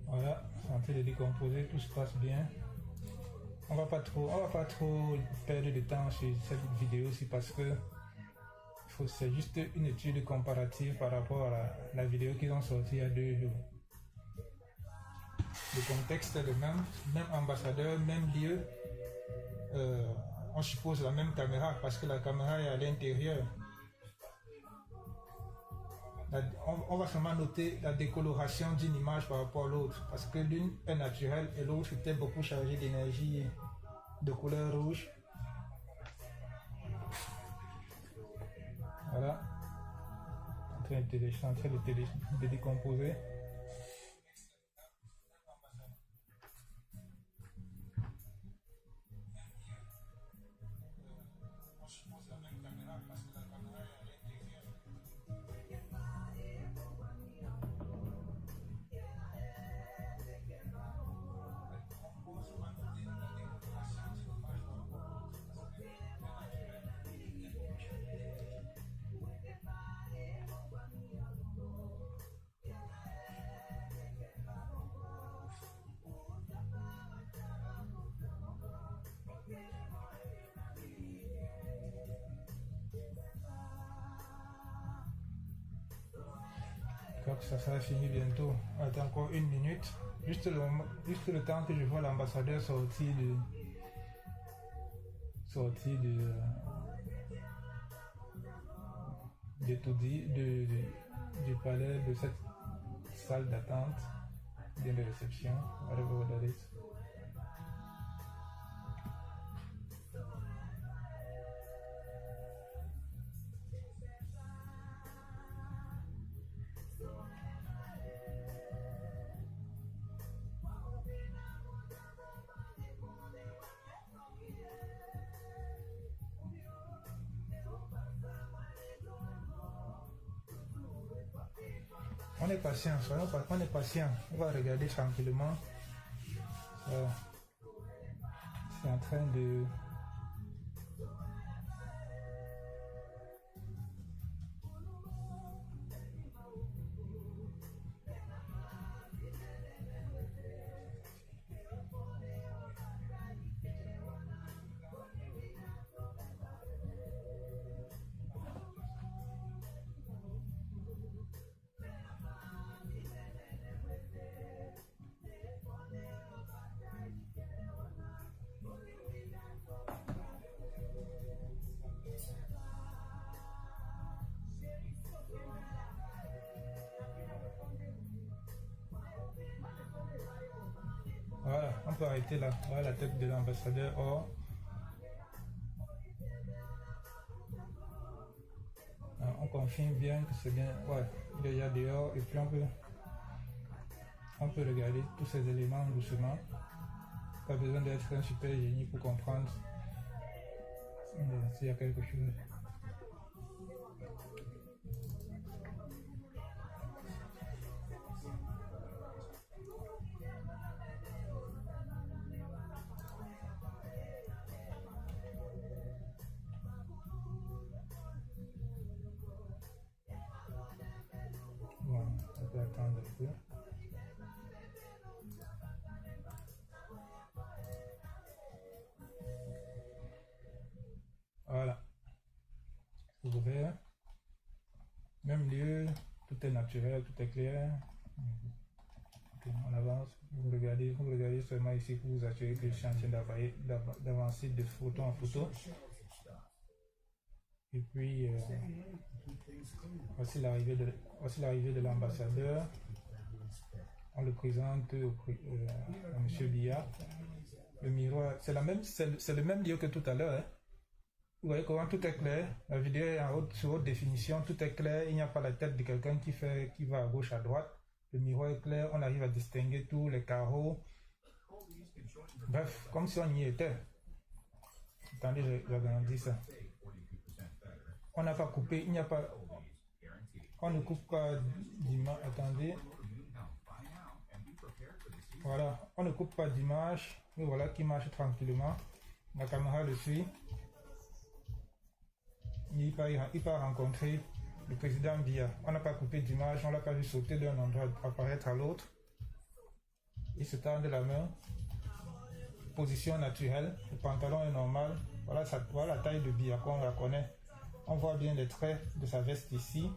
Voilà, c'est en train de décomposer, tout se passe bien. On va pas trop perdre de temps sur cette vidéo aussi parce que c'est juste une étude comparative par rapport à la vidéo qu'ils ont sortie il y a 2 jours. Le contexte est le même ambassadeur, même lieu. On suppose la même caméra parce que la caméra est à l'intérieur. On va seulement noter la décoloration d'une image par rapport à l'autre parce que l'une est naturelle et l'autre était beaucoup chargée d'énergie de couleur rouge. Voilà, en train de décomposer. Donc ça sera fini bientôt. Attends encore 1 minute. Juste le temps que je vois l'ambassadeur sortir du palais, de cette salle d'attente, bien de réception. Whatever that is. On est patient, on est patient. On va regarder tranquillement. C'est en train de... Voilà, on peut arrêter là. Voilà la tête de l'ambassadeur or. On confirme bien que c'est bien. Ouais, il est déjà dehors et puis on peut regarder tous ces éléments doucement. Pas besoin d'être un super génie pour comprendre s'il y a quelque chose. Bon, on peut attendre un peu. Voilà. Vous verrez. Même lieu, tout est naturel, tout est clair. Okay, on avance. Vous regardez seulement ici pour vous assurer que je suis en train d'avancer de photo en photo. Et puis, voici l'arrivée de l'ambassadeur. On le présente à M. Biya. Le miroir, c'est le même lieu que tout à l'heure. Hein. Vous voyez comment tout est clair. La vidéo est sur haute définition, tout est clair. Il n'y a pas la tête de quelqu'un qui va à gauche, à droite. Le miroir est clair, on arrive à distinguer tous les carreaux. Bref, comme si on y était. Attendez, j'agrandis ça. On n'a pas coupé, il n'y a pas... On ne coupe pas d'image. Attendez. Voilà, on ne coupe pas d'image. Et voilà qui marche tranquillement. La caméra le suit. Il part rencontrer le président Biya. On n'a pas coupé d'image, on l'a pas vu sauter d'un endroit apparaître à l'autre. Il se tend de la main. Position naturelle. Le pantalon est normal. Voilà la taille de Biya qu'on la connaît. On voit bien les traits de sa veste ici.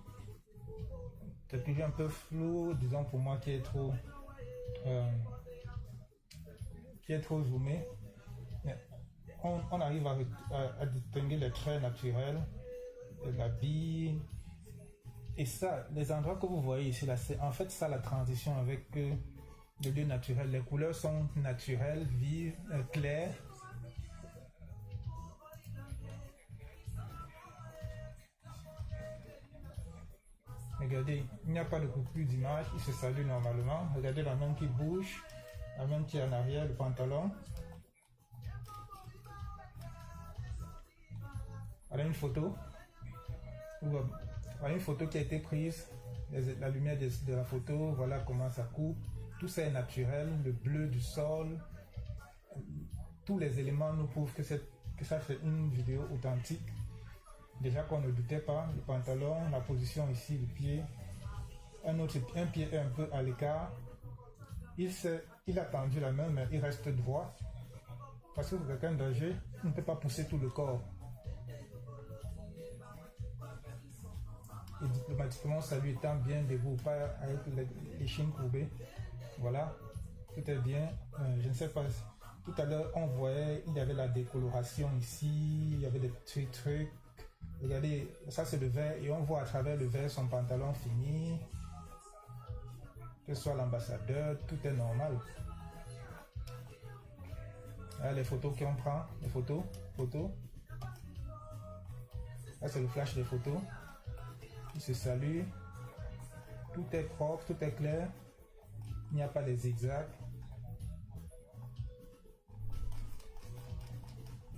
C'est toujours un peu flou, disons pour moi, qui est trop zoomé. On arrive à distinguer les traits naturels, l'habit. Et ça, les endroits que vous voyez ici, là, c'est en fait ça la transition avec le lieu naturel. Les couleurs sont naturelles, vives, claires. Regardez, il n'y a pas de coupure d'image, il se salue normalement. Regardez la main qui bouge, la main qui est en arrière, le pantalon. Voilà une photo. Voilà une photo qui a été prise. La lumière de la photo, voilà comment ça coupe. Tout ça est naturel, le bleu du sol. Tous les éléments nous prouvent que ça c'est une vidéo authentique. Déjà qu'on ne doutait pas, le pantalon, la position ici, le pied. Un pied est un peu à l'écart. Il a tendu la main, mais il reste droit. Parce que pour quelqu'un d'âgé, on ne peut pas pousser tout le corps. Et diplomatiquement, ça lui étant bien debout, pas avec les chines courbées. Voilà, tout est bien. Je ne sais pas, tout à l'heure, on voyait, il y avait la décoloration ici, il y avait des petits trucs. Regardez, ça c'est le vert, et on voit à travers le vert son pantalon fini. Que ce soit l'ambassadeur, tout est normal. Là, les photos qu'on prend, les photos. Là, c'est le flash des photos. Il se salue. Tout est propre, tout est clair. Il n'y a pas de zigzags.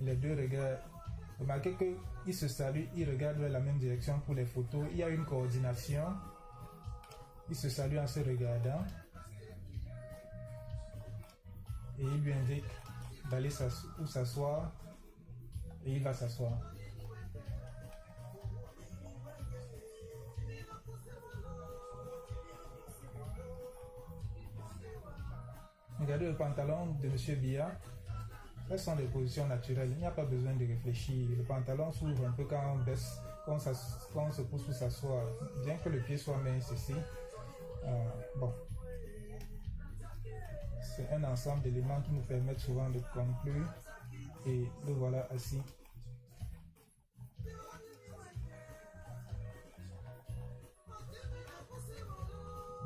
Les deux regardent. Remarquez qu'ils se saluent, ils regardent vers la même direction pour les photos. Il y a une coordination. Ils se saluent en se regardant. Et il lui indique d'aller où s'asseoir. Et il va s'asseoir. Regardez le pantalon de M. Biya. Ce sont des positions naturelles. Il n'y a pas besoin de réfléchir. Le pantalon s'ouvre un peu quand on baisse, quand on se pousse ou s'assoit. Bien que le pied soit mince ici. Bon. C'est un ensemble d'éléments qui nous permettent souvent de conclure. Et le voilà assis.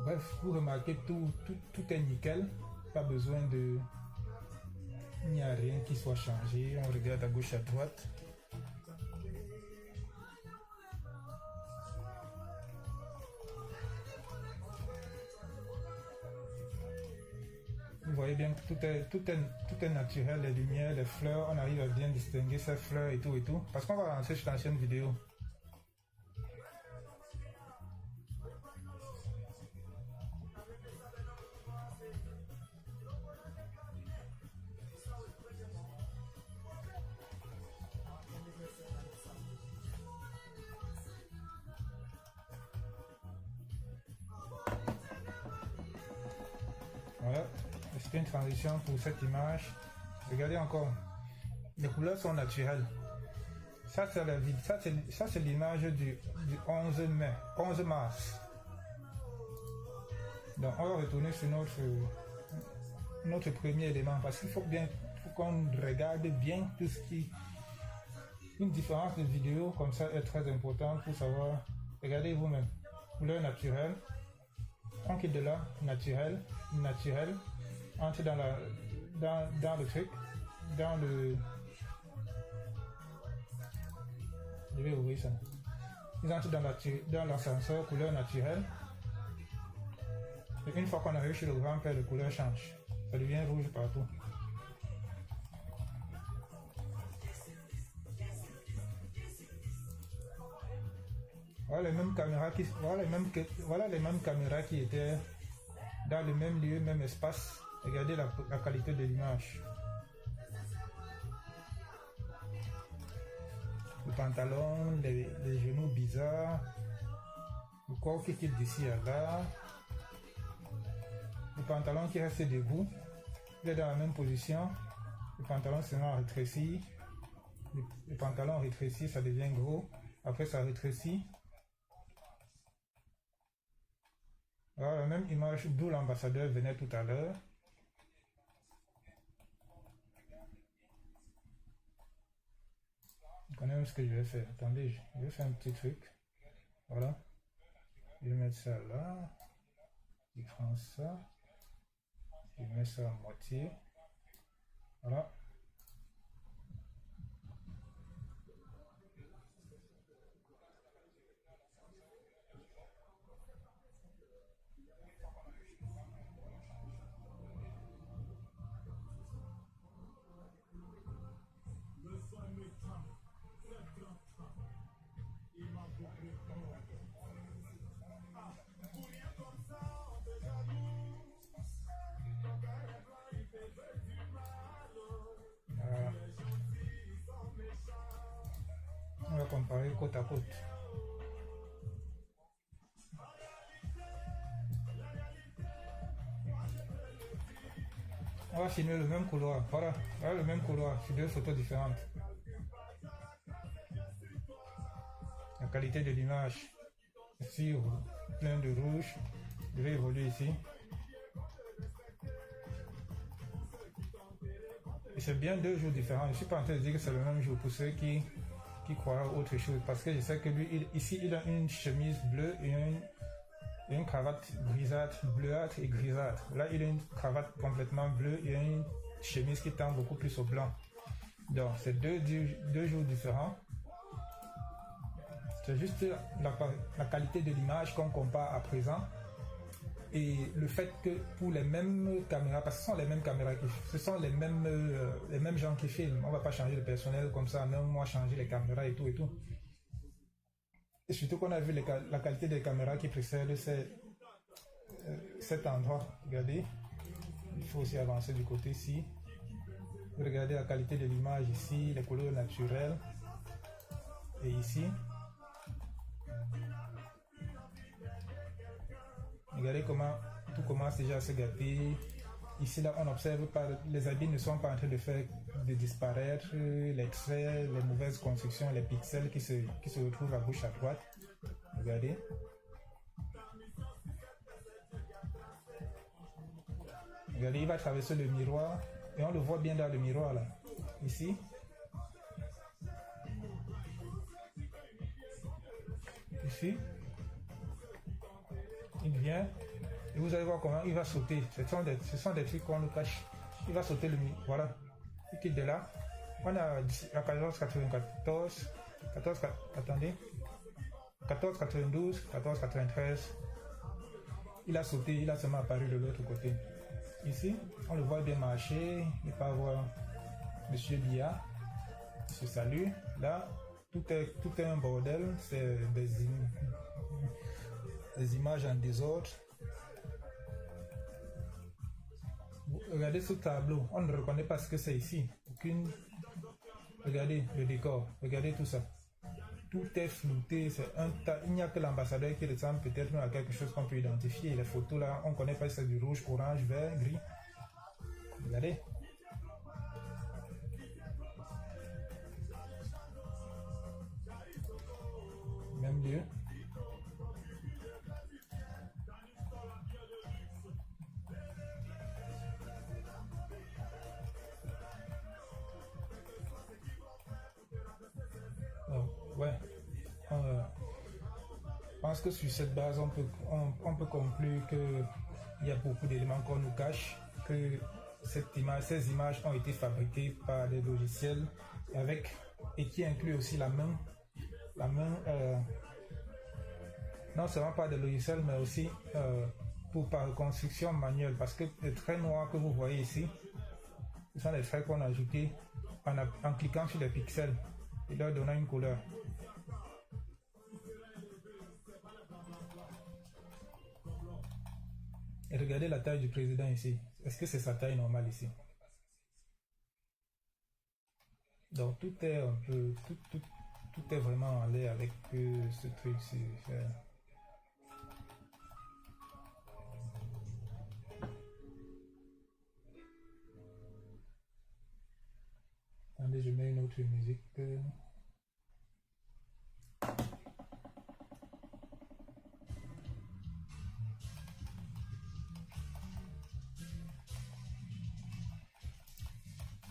Bref, vous remarquez tout est nickel. Pas besoin de... Il n'y a rien qui soit changé. On regarde à gauche, à droite. Vous voyez bien que tout est naturel, les lumières, les fleurs, on arrive à bien distinguer ces fleurs et tout. Parce qu'on va rentrer sur la chaîne vidéo. Voilà, c'est une transition pour cette image. Regardez encore, les couleurs sont naturelles. Ça c'est l'image du 11 mai, 11 mars. Donc on va retourner sur notre premier élément parce qu'il faut qu'on regarde bien tout ce qui... Une différence de vidéo comme ça est très importante pour savoir. Regardez vous-même, couleur naturelle. On quitte de là, naturel, entre dans le truc, dans le... Je vais ouvrir ça. Ils entrent dans l'ascenseur, couleur naturelle. Et une fois qu'on arrive chez le grand-père, la couleur change. Ça devient rouge partout. Voilà les mêmes caméras qui étaient dans le même lieu, même espace. Regardez la qualité de l'image. Le pantalon, les genoux bizarres, le corps qui quitte d'ici à là, le pantalon qui reste debout, il est dans la même position, le pantalon se met à rétrécir, le pantalon rétrécit, ça devient gros, après ça rétrécit. Voilà la même image d'où l'ambassadeur venait tout à l'heure. Quand même ce que je vais faire. Attendez, je vais faire un petit truc. Voilà. Je vais mettre ça là. Je prends ça. Je mets ça à moitié. Voilà. On va comparer côte à côte. On va filmer le même couloir. Voilà, le même couloir sur deux photos différentes. La qualité de l'image. Ici, plein de rouge. Je vais évoluer ici. Et c'est bien deux jours différents. Je ne suis pas en train de dire que c'est le même jour pour ceux qui croient autre chose. Parce que je sais que lui, ici, il a une chemise bleue et une cravate grisâtre, bleuâtre et grisâtre. Là, il a une cravate complètement bleue et une chemise qui tend beaucoup plus au blanc. Donc, c'est deux jours différents. C'est juste la qualité de l'image qu'on compare à présent. Et le fait que pour les mêmes caméras, parce que ce sont les mêmes caméras ce sont les mêmes gens qui filment. On ne va pas changer le personnel comme ça, même moi changer les caméras et tout. Et surtout qu'on a vu la qualité des caméras qui précèdent cet endroit. Regardez, il faut aussi avancer du côté ici. Regardez la qualité de l'image ici, les couleurs naturelles. Et ici, regardez comment tout commence déjà à se gâter. Ici, là, on observe pas, les habits ne sont pas en train de disparaître, les traits, les mauvaises constructions, les pixels qui se retrouvent à gauche, à droite. Regardez. Regardez, il va traverser le miroir et on le voit bien dans le miroir là. Ici. Ici. Il vient. Et vous allez voir comment il va sauter. Ce sont des trucs qu'on le cache. Il va sauter le miroir. Voilà. Il quitte de là. On a la 1494. Attendez. 1492, 1493. Il a sauté, il a seulement apparu de l'autre côté. Ici, on le voit bien marcher. Il peut avoir Monsieur Bia. Se salue. Là, tout est un bordel. C'est des images en désordre. Regardez ce tableau. On ne reconnaît pas ce que c'est ici. Regardez le décor. Regardez tout ça. Tout est flouté, il n'y a que l'ambassadeur qui ressemble peut-être à quelque chose qu'on peut identifier. Les photos là, on ne connaît pas si c'est du rouge, orange, vert, gris. Regardez. Même lieu. Ouais. Je pense que sur cette base, on peut conclure qu'il y a beaucoup d'éléments qu'on nous cache, que ces images ont été fabriquées par des logiciels et qui inclut aussi la main, non seulement par des logiciels, mais aussi par reconstruction manuelle, parce que les traits noirs que vous voyez ici, ce sont des traits qu'on a ajoutés en cliquant sur les pixels et leur donnant une couleur. Et regardez la taille du président ici. Est-ce que c'est sa taille normale ici? Donc tout est un peu, tout est vraiment en l'air avec ce truc-ci. Attendez, je mets une autre musique.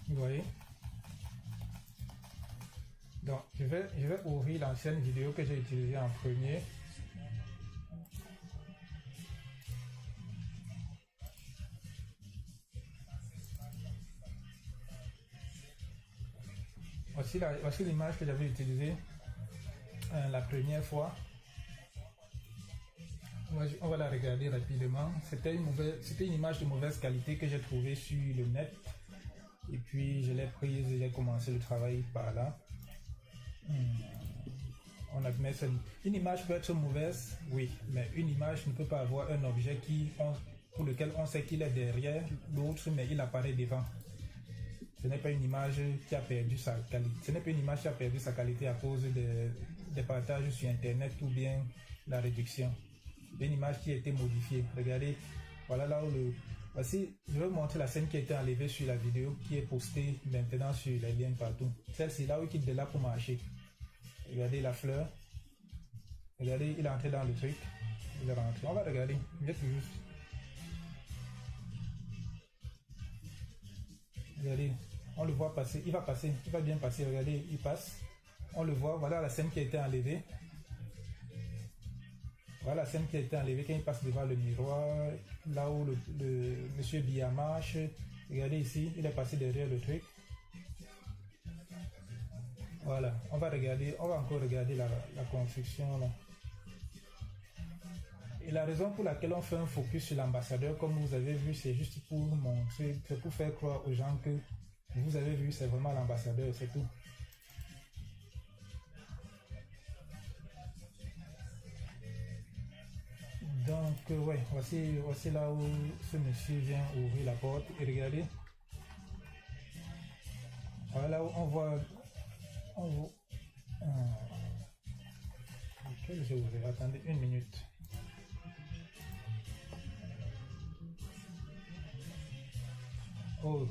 Vous voyez? Donc, je vais ouvrir l'ancienne vidéo que j'ai utilisée en premier. Voici l'image que j'avais utilisée la première fois. On va la regarder rapidement. C'était une image de mauvaise qualité que j'ai trouvée sur le net. Et puis je l'ai prise et j'ai commencé le travail par là. On admet ça. Une image peut être mauvaise, oui, mais une image ne peut pas avoir un objet pour lequel on sait qu'il est derrière l'autre, mais il apparaît devant. Ce n'est pas une image qui a perdu sa qualité. Ce n'est pas une image qui a perdu sa qualité à cause des partages sur Internet ou bien la réduction. C'est une image qui a été modifiée. Regardez, voilà là où Voici, je vais vous montrer la scène qui a été enlevée sur la vidéo qui est postée maintenant sur les liens partout. Celle-ci, là où il quitte de là pour marcher. Regardez la fleur. Regardez, il est entré dans le truc. Il est rentré. On va regarder. Je vais tout juste. Regardez, on le voit passer. Il va passer. Il va bien passer. Regardez, il passe. On le voit. Voilà la scène qui a été enlevée. Voilà la scène qui a été enlevée quand il passe devant le miroir, là où le monsieur Bia marche. Regardez ici, il est passé derrière le truc. Voilà, on va encore regarder la construction là. Et la raison pour laquelle on fait un focus sur l'ambassadeur, comme vous avez vu, c'est juste pour montrer, c'est pour faire croire aux gens que vous avez vu, c'est vraiment l'ambassadeur, c'est tout. Donc, ouais, voici là où ce monsieur vient ouvrir la porte. Et regardez. Voilà où on voit. Lequel j'ai ouvert? Attendez une minute. Oh.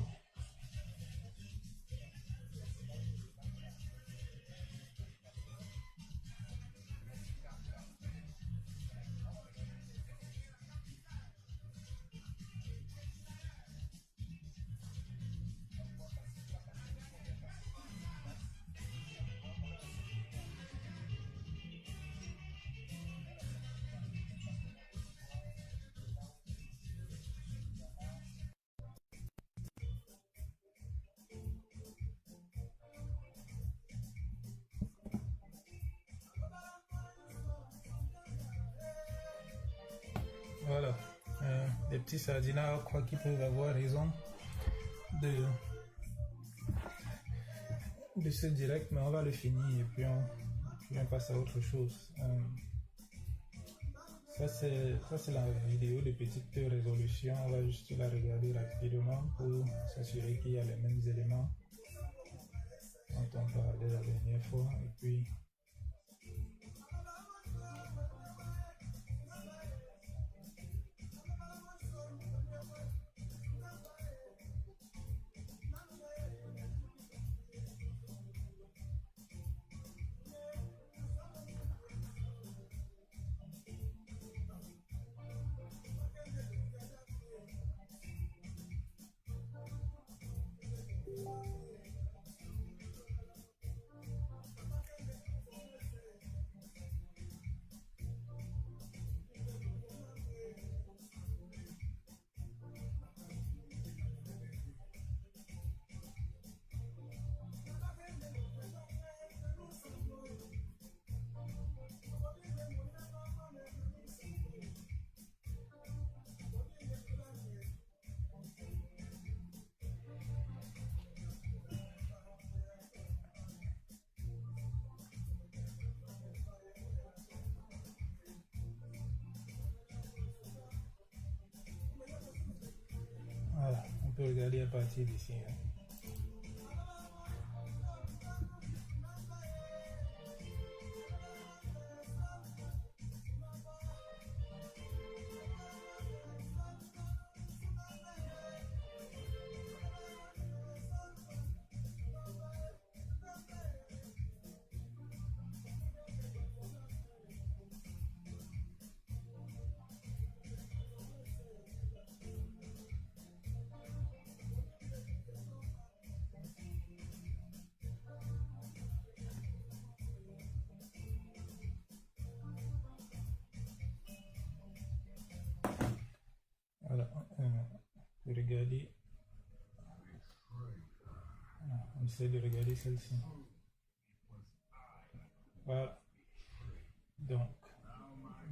Voilà. Les petits sardinards croient qu'ils peuvent avoir raison de ce direct, mais on va le finir et puis on passe à autre chose. Ça c'est la vidéo de petite résolution. On va juste la regarder rapidement pour s'assurer qu'il y a les mêmes éléments dont on parlait la dernière fois. Et puis voilà, on peut regarder à partir d'ici. Voilà, regardez. On essaie de regarder celle-ci. Voilà. Donc,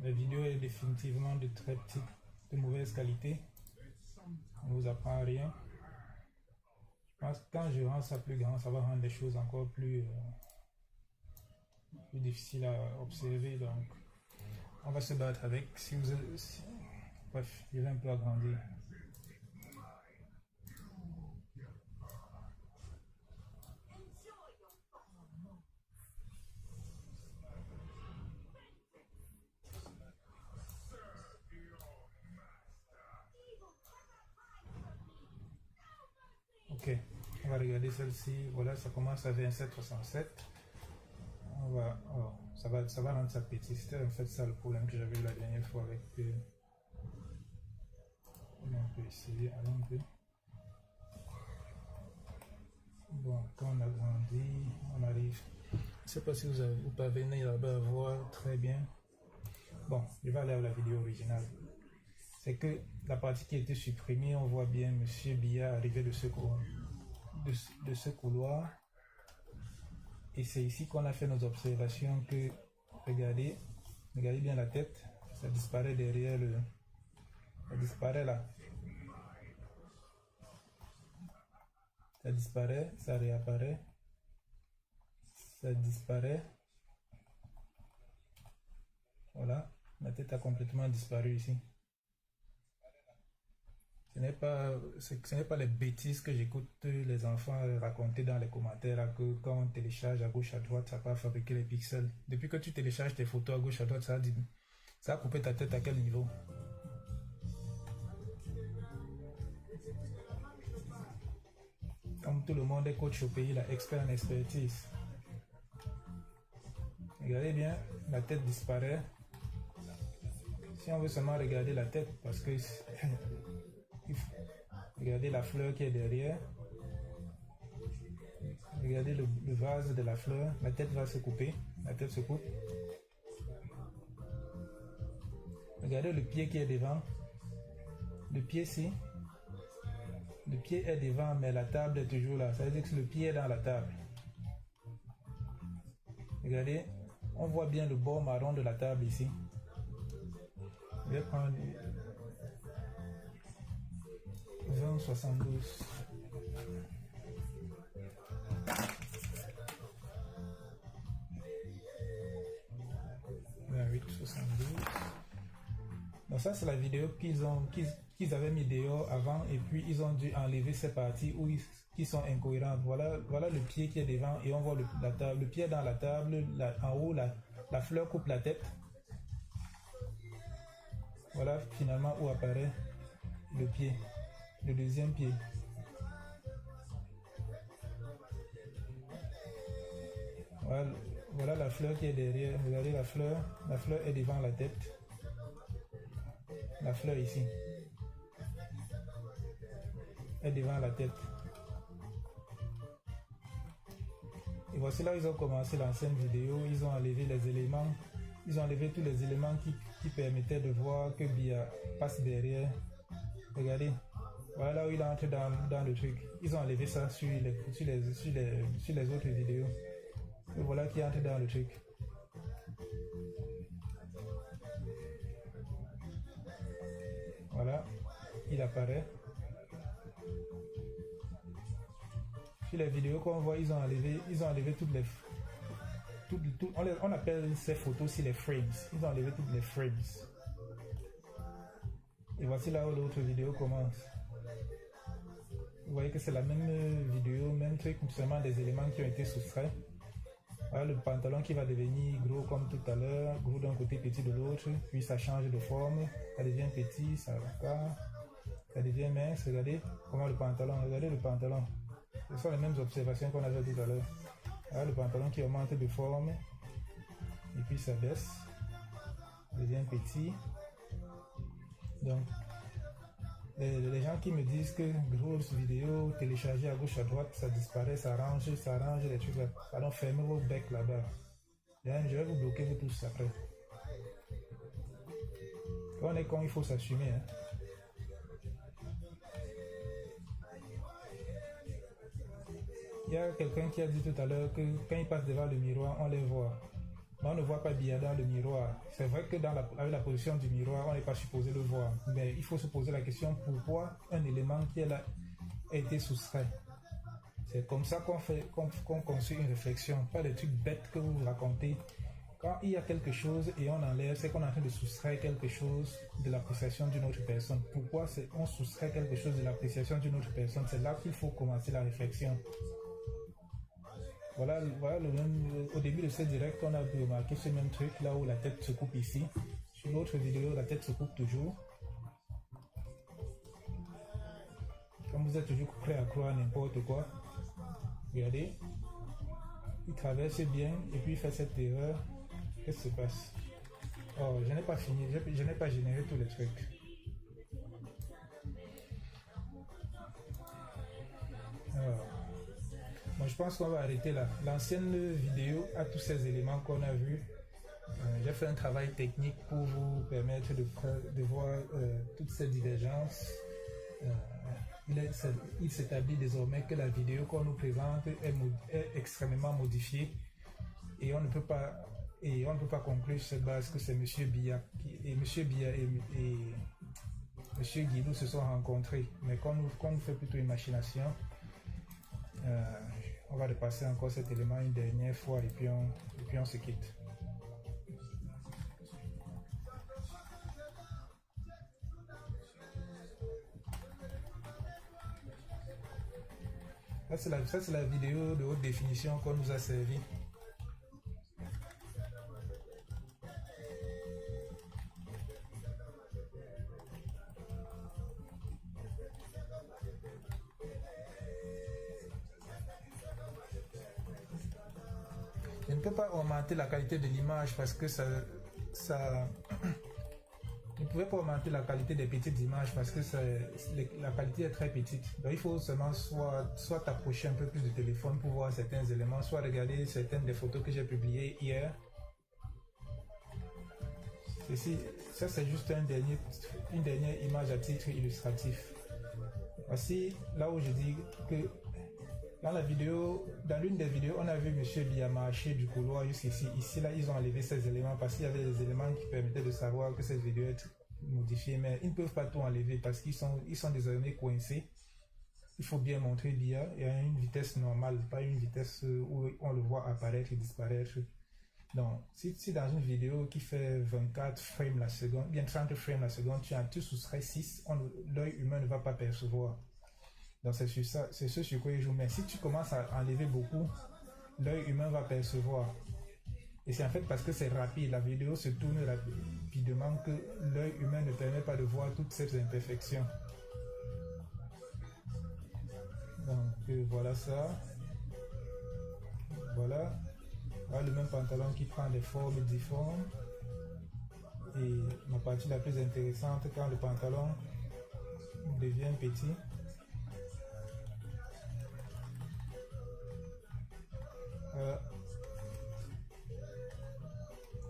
la vidéo est définitivement de très petite, de mauvaise qualité. On ne vous apprend rien. Je pense que quand je rends ça plus grand, ça va rendre les choses encore plus difficiles à observer. Donc, on va se battre avec. Bref, je vais un peu agrandir. Ok, on va regarder celle-ci. Voilà, ça commence à 27,67. Ça va rendre ça petit. C'était en fait ça le problème que j'avais eu la dernière fois avec. On peut essayer, allons un peu. Bon, quand on a grandi, on arrive. Je ne sais pas si vous parvenez là-bas à voir très bien. Bon, je vais aller à la vidéo originale. C'est que la partie qui a été supprimée, on voit bien Monsieur Biya arriver de ce couloir. Et c'est ici qu'on a fait nos observations que, regardez bien la tête, ça disparaît derrière ça disparaît là. Ça disparaît, ça réapparaît, ça disparaît. Voilà, La tête a complètement disparu ici. Ce n'est pas les bêtises que j'écoute les enfants raconter dans les commentaires là, que quand on télécharge à gauche à droite, ça va fabriquer les pixels. Depuis que tu télécharges tes photos à gauche à droite, ça a coupé ta tête à quel niveau? Comme tout le monde est coach au pays, là, expert en expertise. Regardez bien, la tête disparaît. Si on veut seulement regarder la tête, parce que regardez la fleur qui est derrière. Regardez le vase de la fleur. La tête va se couper. La tête se coupe. Regardez le pied qui est devant. Le pied ici. Le pied est devant, mais la table est toujours là. Ça veut dire que le pied est dans la table. Regardez. On voit bien le bord marron de la table ici. Je vais prendre 20,72. Donc ça c'est la vidéo qu'ils avaient mis dehors avant et puis ils ont dû enlever ces parties qui sont incohérentes. Voilà le pied qui est devant et on voit le pied dans la table, en haut la fleur coupe la tête. Voilà finalement où apparaît le pied, le deuxième pied. Voilà la fleur qui est derrière. Regardez la fleur est devant la tête. La fleur ici est devant la tête. Et voici là où ils ont commencé l'ancienne vidéo. Ils ont enlevé les éléments. Ils ont enlevé tous les éléments qui permettaient de voir que Bia passe derrière. Regardez. Voilà là où il entre dans le truc. Ils ont enlevé ça sur les autres vidéos. Et voilà qui entre dans le truc. Voilà, il apparaît. Sur les vidéos qu'on voit, ils ont enlevé toutes les... on appelle ces photos aussi les frames. Ils ont enlevé toutes les frames. Et voici là où l'autre vidéo commence. Vous voyez que c'est la même vidéo, même truc, seulement des éléments qui ont été soustraits. Voilà le pantalon qui va devenir gros comme tout à l'heure, gros d'un côté, petit de l'autre, puis ça change de forme, ça devient petit, ça devient mince. Regardez comment regardez le pantalon. Ce sont les mêmes observations qu'on avait tout à l'heure. Voilà le pantalon qui augmente de forme, et puis ça baisse, ça devient petit. Donc, les gens qui me disent que grosse vidéo téléchargée à gauche à droite, ça disparaît, ça arrange les trucs là. Pardon, fermez vos becs là-bas. Je vais vous bloquer vous tous après. Quand on est con, il faut s'assumer. Hein. Il y a quelqu'un qui a dit tout à l'heure que quand il passe devant le miroir, on les voit. Mais on ne voit pas bien dans le miroir. C'est vrai que avec la position du miroir, on n'est pas supposé le voir. Mais il faut se poser la question pourquoi un élément qui est là a été soustrait. C'est comme ça qu'on construit une réflexion. Pas des trucs bêtes que vous racontez. Quand il y a quelque chose et on enlève, c'est qu'on est en train de soustraire quelque chose de l'appréciation d'une autre personne. Pourquoi on soustrait quelque chose de l'appréciation d'une autre personne? C'est là qu'il faut commencer la réflexion. Voilà au début de ce direct, on a remarqué ce même truc là où la tête se coupe ici. Sur l'autre vidéo, la tête se coupe toujours. Comme vous êtes toujours prêt à croire n'importe quoi, regardez, il traverse bien et puis il fait cette erreur. Qu'est-ce qui se passe? Oh, je n'ai pas fini, je n'ai pas généré tous les trucs. Alors. Bon, je pense qu'on va arrêter là. L'ancienne vidéo a tous ces éléments qu'on a vus. J'ai fait un travail technique pour vous permettre de voir toutes ces divergences. Il s'établit désormais que la vidéo qu'on nous présente est extrêmement modifiée et on ne peut pas conclure sur cette base que c'est M. Bia et M. Guilou se sont rencontrés. Mais quand nous fait plutôt une machination, on va repasser encore cet élément une dernière fois et puis on se quitte. Ça, c'est la vidéo de haute définition qu'on nous a servi. Je ne peux pas augmenter la qualité de l'image parce que ça ne pouvait pas augmenter la qualité des petites images parce que la qualité est très petite. Donc il faut seulement soit t'approcher un peu plus du téléphone pour voir certains éléments, soit regarder certaines des photos que j'ai publiées hier. Ça c'est juste une dernière image à titre illustratif. Voici là où je dis que dans l'une des vidéos, on a vu M. Biya marcher du couloir jusqu'ici. Ici, là, ils ont enlevé ces éléments parce qu'il y avait des éléments qui permettaient de savoir que cette vidéo est modifiée. Mais ils ne peuvent pas tout enlever parce qu'ils sont désormais coincés. Il faut bien montrer Biya et à une vitesse normale, pas une vitesse où on le voit apparaître et disparaître. Donc, si dans une vidéo qui fait 24 frames la seconde, bien 30 frames la seconde, tu soustrais 6, l'œil humain ne va pas percevoir. Donc c'est ce sur quoi il joue. Mais si tu commences à enlever beaucoup, l'œil humain va percevoir. Et c'est en fait parce que c'est rapide, la vidéo se tourne rapidement que l'œil humain ne permet pas de voir toutes ces imperfections. Donc voilà ça. Voilà le même pantalon qui prend des formes difformes. Et ma partie la plus intéressante, quand le pantalon devient petit.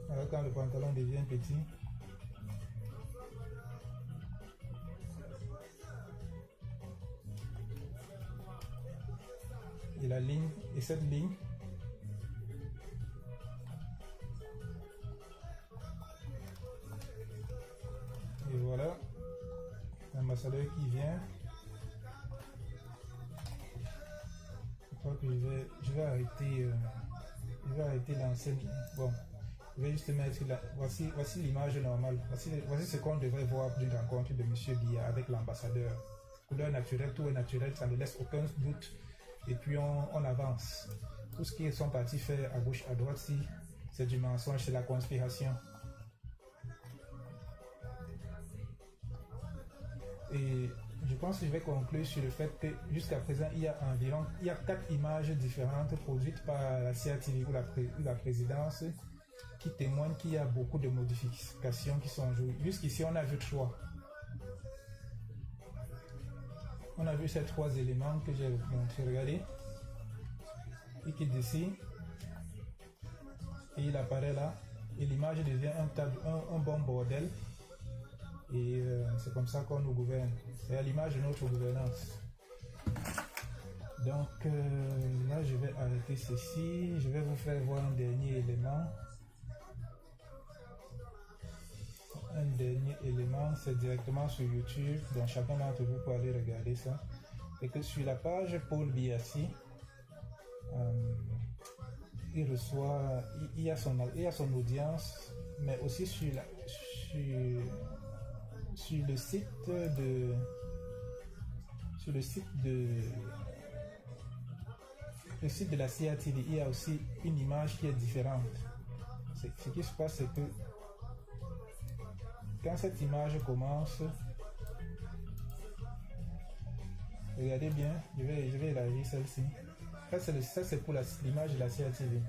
Alors quand le pantalon devient petit, et la ligne, et cette ligne, et voilà, l'ambassadeur qui vient. Je crois que je vais arrêter l'enseigne. Bon, je vais juste mettre là. Voici l'image normale. Voici ce qu'on devrait voir d'une rencontre de M. Biya avec l'ambassadeur. Couleur naturelle, tout est naturel, ça ne laisse aucun doute. Et puis on avance. Tout ce qui sont partis faire à gauche, à droite, si c'est du mensonge, c'est la conspiration. Et je pense que je vais conclure sur le fait que jusqu'à présent, il y a 4 images différentes produites par la CATV ou la présidence qui témoignent qu'il y a beaucoup de modifications qui sont jouées. Jusqu'ici, on a vu 3. On a vu ces 3 éléments que j'ai montré. Regardez. Il quitte d'ici. Et il apparaît là. Et l'image devient un bon bordel. Et c'est comme ça qu'on nous gouverne. C'est à l'image de notre gouvernance. Donc là, je vais arrêter ceci. Je vais vous faire voir un dernier élément. Un dernier élément, c'est directement sur YouTube. Donc chacun d'entre vous peut aller regarder ça. Et que sur la page Paul Biassi, il y a son audience, mais aussi sur le site de la CATV, il y a aussi une image qui est différente. Ce qui se passe, c'est que quand cette image commence, regardez bien, je vais élargir celle-ci. Ça c'est pour l'image de la CATV.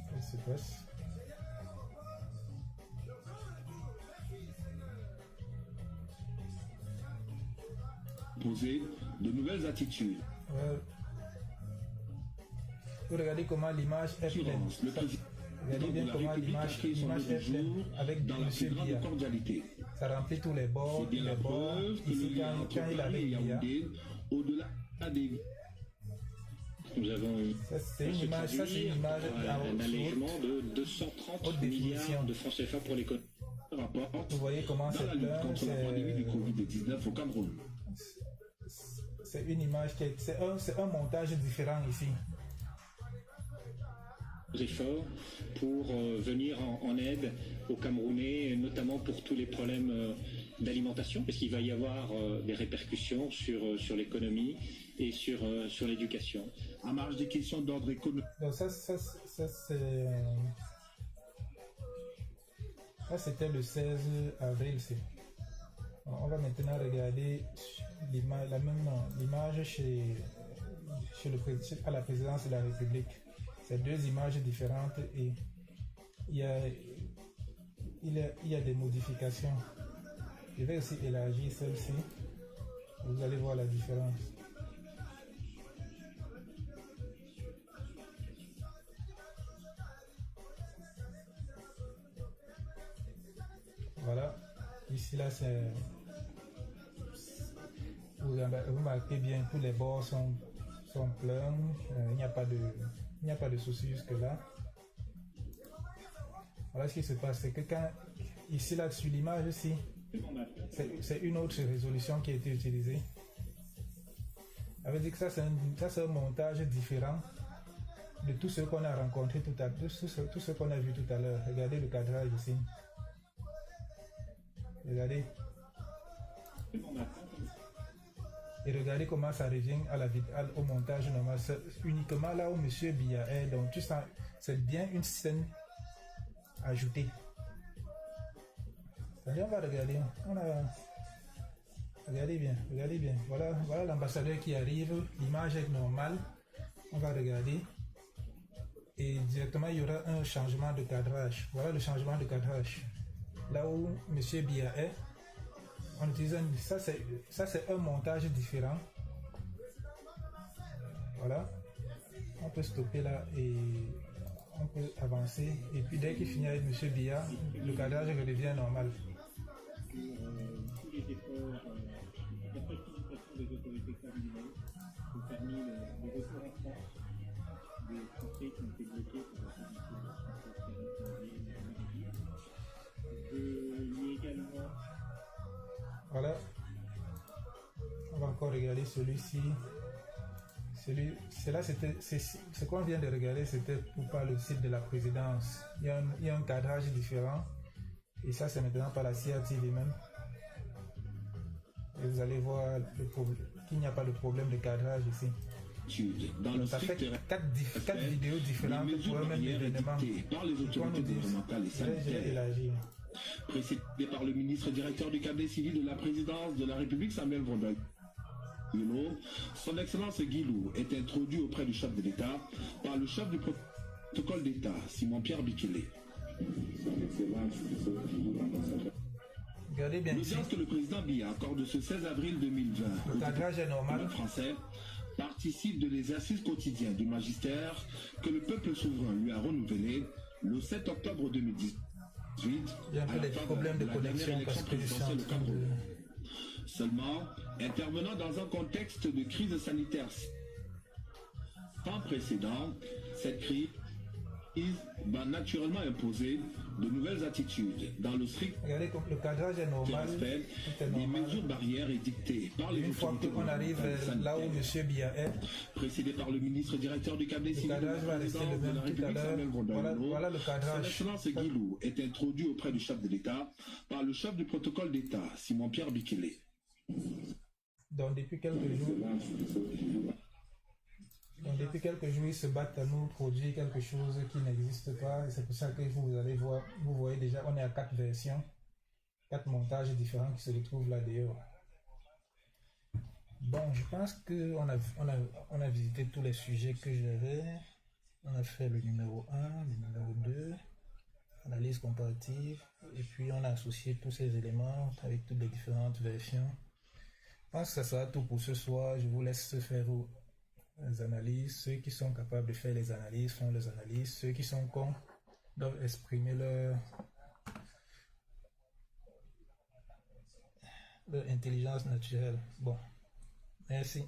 Qu'est-ce qui se passe? Poser de nouvelles attitudes. Vous regardez comment l'image est pleine. Regardez bien comment l'image est pleine avec M. Biya. Ça remplit tous les bords, Ici, quand il est avec Biya. Au-delà des... Nous avons c'est une image un allègement de 230 milliards de francs CFA pour l'économie. Vous voyez comment c'est plein. Contre la pandémie du Covid-19 au Cameroun. C'est une image c'est un montage différent ici. efforts pour venir en aide aux Camerounais, notamment pour tous les problèmes d'alimentation, parce qu'il va y avoir des répercussions sur l'économie et sur l'éducation. En marge des questions d'ordre économique. Donc ça c'était le 16 avril. On va maintenant regarder l'image à la présidence de la République. C'est deux images différentes et il y a des modifications. Je vais aussi élargir celle-ci. Vous allez voir la différence. Voilà. Ici, là, c'est... Vous marquez bien, tous les bords sont pleins. Il n'y a pas de souci jusque-là. Voilà ce qui se passe. C'est que quand... Ici, là, sur l'image, ici, c'est une autre résolution qui a été utilisée. Ça veut dire que ça, c'est un montage différent de tout ce qu'on a rencontré tout à l'heure, tout ce qu'on a vu tout à l'heure. Regardez le cadrage ici. Regardez. Et regardez comment ça revient au montage normal. C'est uniquement là où M. Biya est. Donc, tu sens, c'est bien une scène ajoutée. Allez, on va regarder. Regardez bien. Voilà l'ambassadeur qui arrive. L'image est normale. On va regarder. Et directement, il y aura un changement de cadrage. Voilà le changement de cadrage. Là où M. Biya est, on utilise ça c'est un montage différent. Voilà. On peut stopper là et on peut avancer. Et puis dès qu'il finit avec M. Biya, le cadrage redevient normal. Tous les efforts la participation des autorités camerounaises ont permis le retour en France des Français qui ont été bloqués par la politique. Je lis également. Voilà. On va encore regarder celui-ci. Ce qu'on vient de regarder, c'était pour par le site de la présidence. Il y a un cadrage différent. Et ça, c'est maintenant par la CRTV même. Et vous allez voir qu'il n'y a pas de problème de cadrage ici. Donc, ça fait 4 vidéos différentes pour un même événement. Par les autorités gouvernementales et sanitaires. Précédé par le ministre directeur du cabinet civil de la présidence de la République, Samuel Vrondal. Son Excellence Guilou est introduit auprès du chef de l'État par le chef du protocole d'État, Simon-Pierre Bikele. Regardez bien ici. L'audience que le président Biya accorde ce 16 avril 2020 le cadrage est normal. Français participe de l'exercice quotidien du magistère que le peuple souverain lui a renouvelé le 7 octobre 2018. Il y a un peu des problèmes de connexion parce que Seulement, intervenant dans un contexte de crise sanitaire sans précédent, cette crise va naturellement imposer de nouvelles attitudes dans le strict le cadrage est normal, respect des mesures barrières édictées par les une fois qu'on arrive là où M. Biya est, précédé par le ministre directeur du cabinet civil de la République, voilà le cadrage. Son Excellence Guilou est introduit auprès du chef de l'État par le chef du protocole d'État, Simon-Pierre Bikele. Donc depuis quelques jours, ils se battent à nous produire quelque chose qui n'existe pas. Et c'est pour ça que vous voyez déjà, on est à 4 versions, 4 montages différents qui se retrouvent là dehors. Bon, je pense qu'on a visité tous les sujets que j'avais. On a fait le numéro 1, le numéro 2, analyse comparative, et puis on a associé tous ces éléments avec toutes les différentes versions. Je pense que ça sera tout pour ce soir. Je vous laisse faire les analyses. Ceux qui sont capables de faire les analyses font les analyses. Ceux qui sont cons doivent exprimer leur intelligence naturelle. Bon, merci.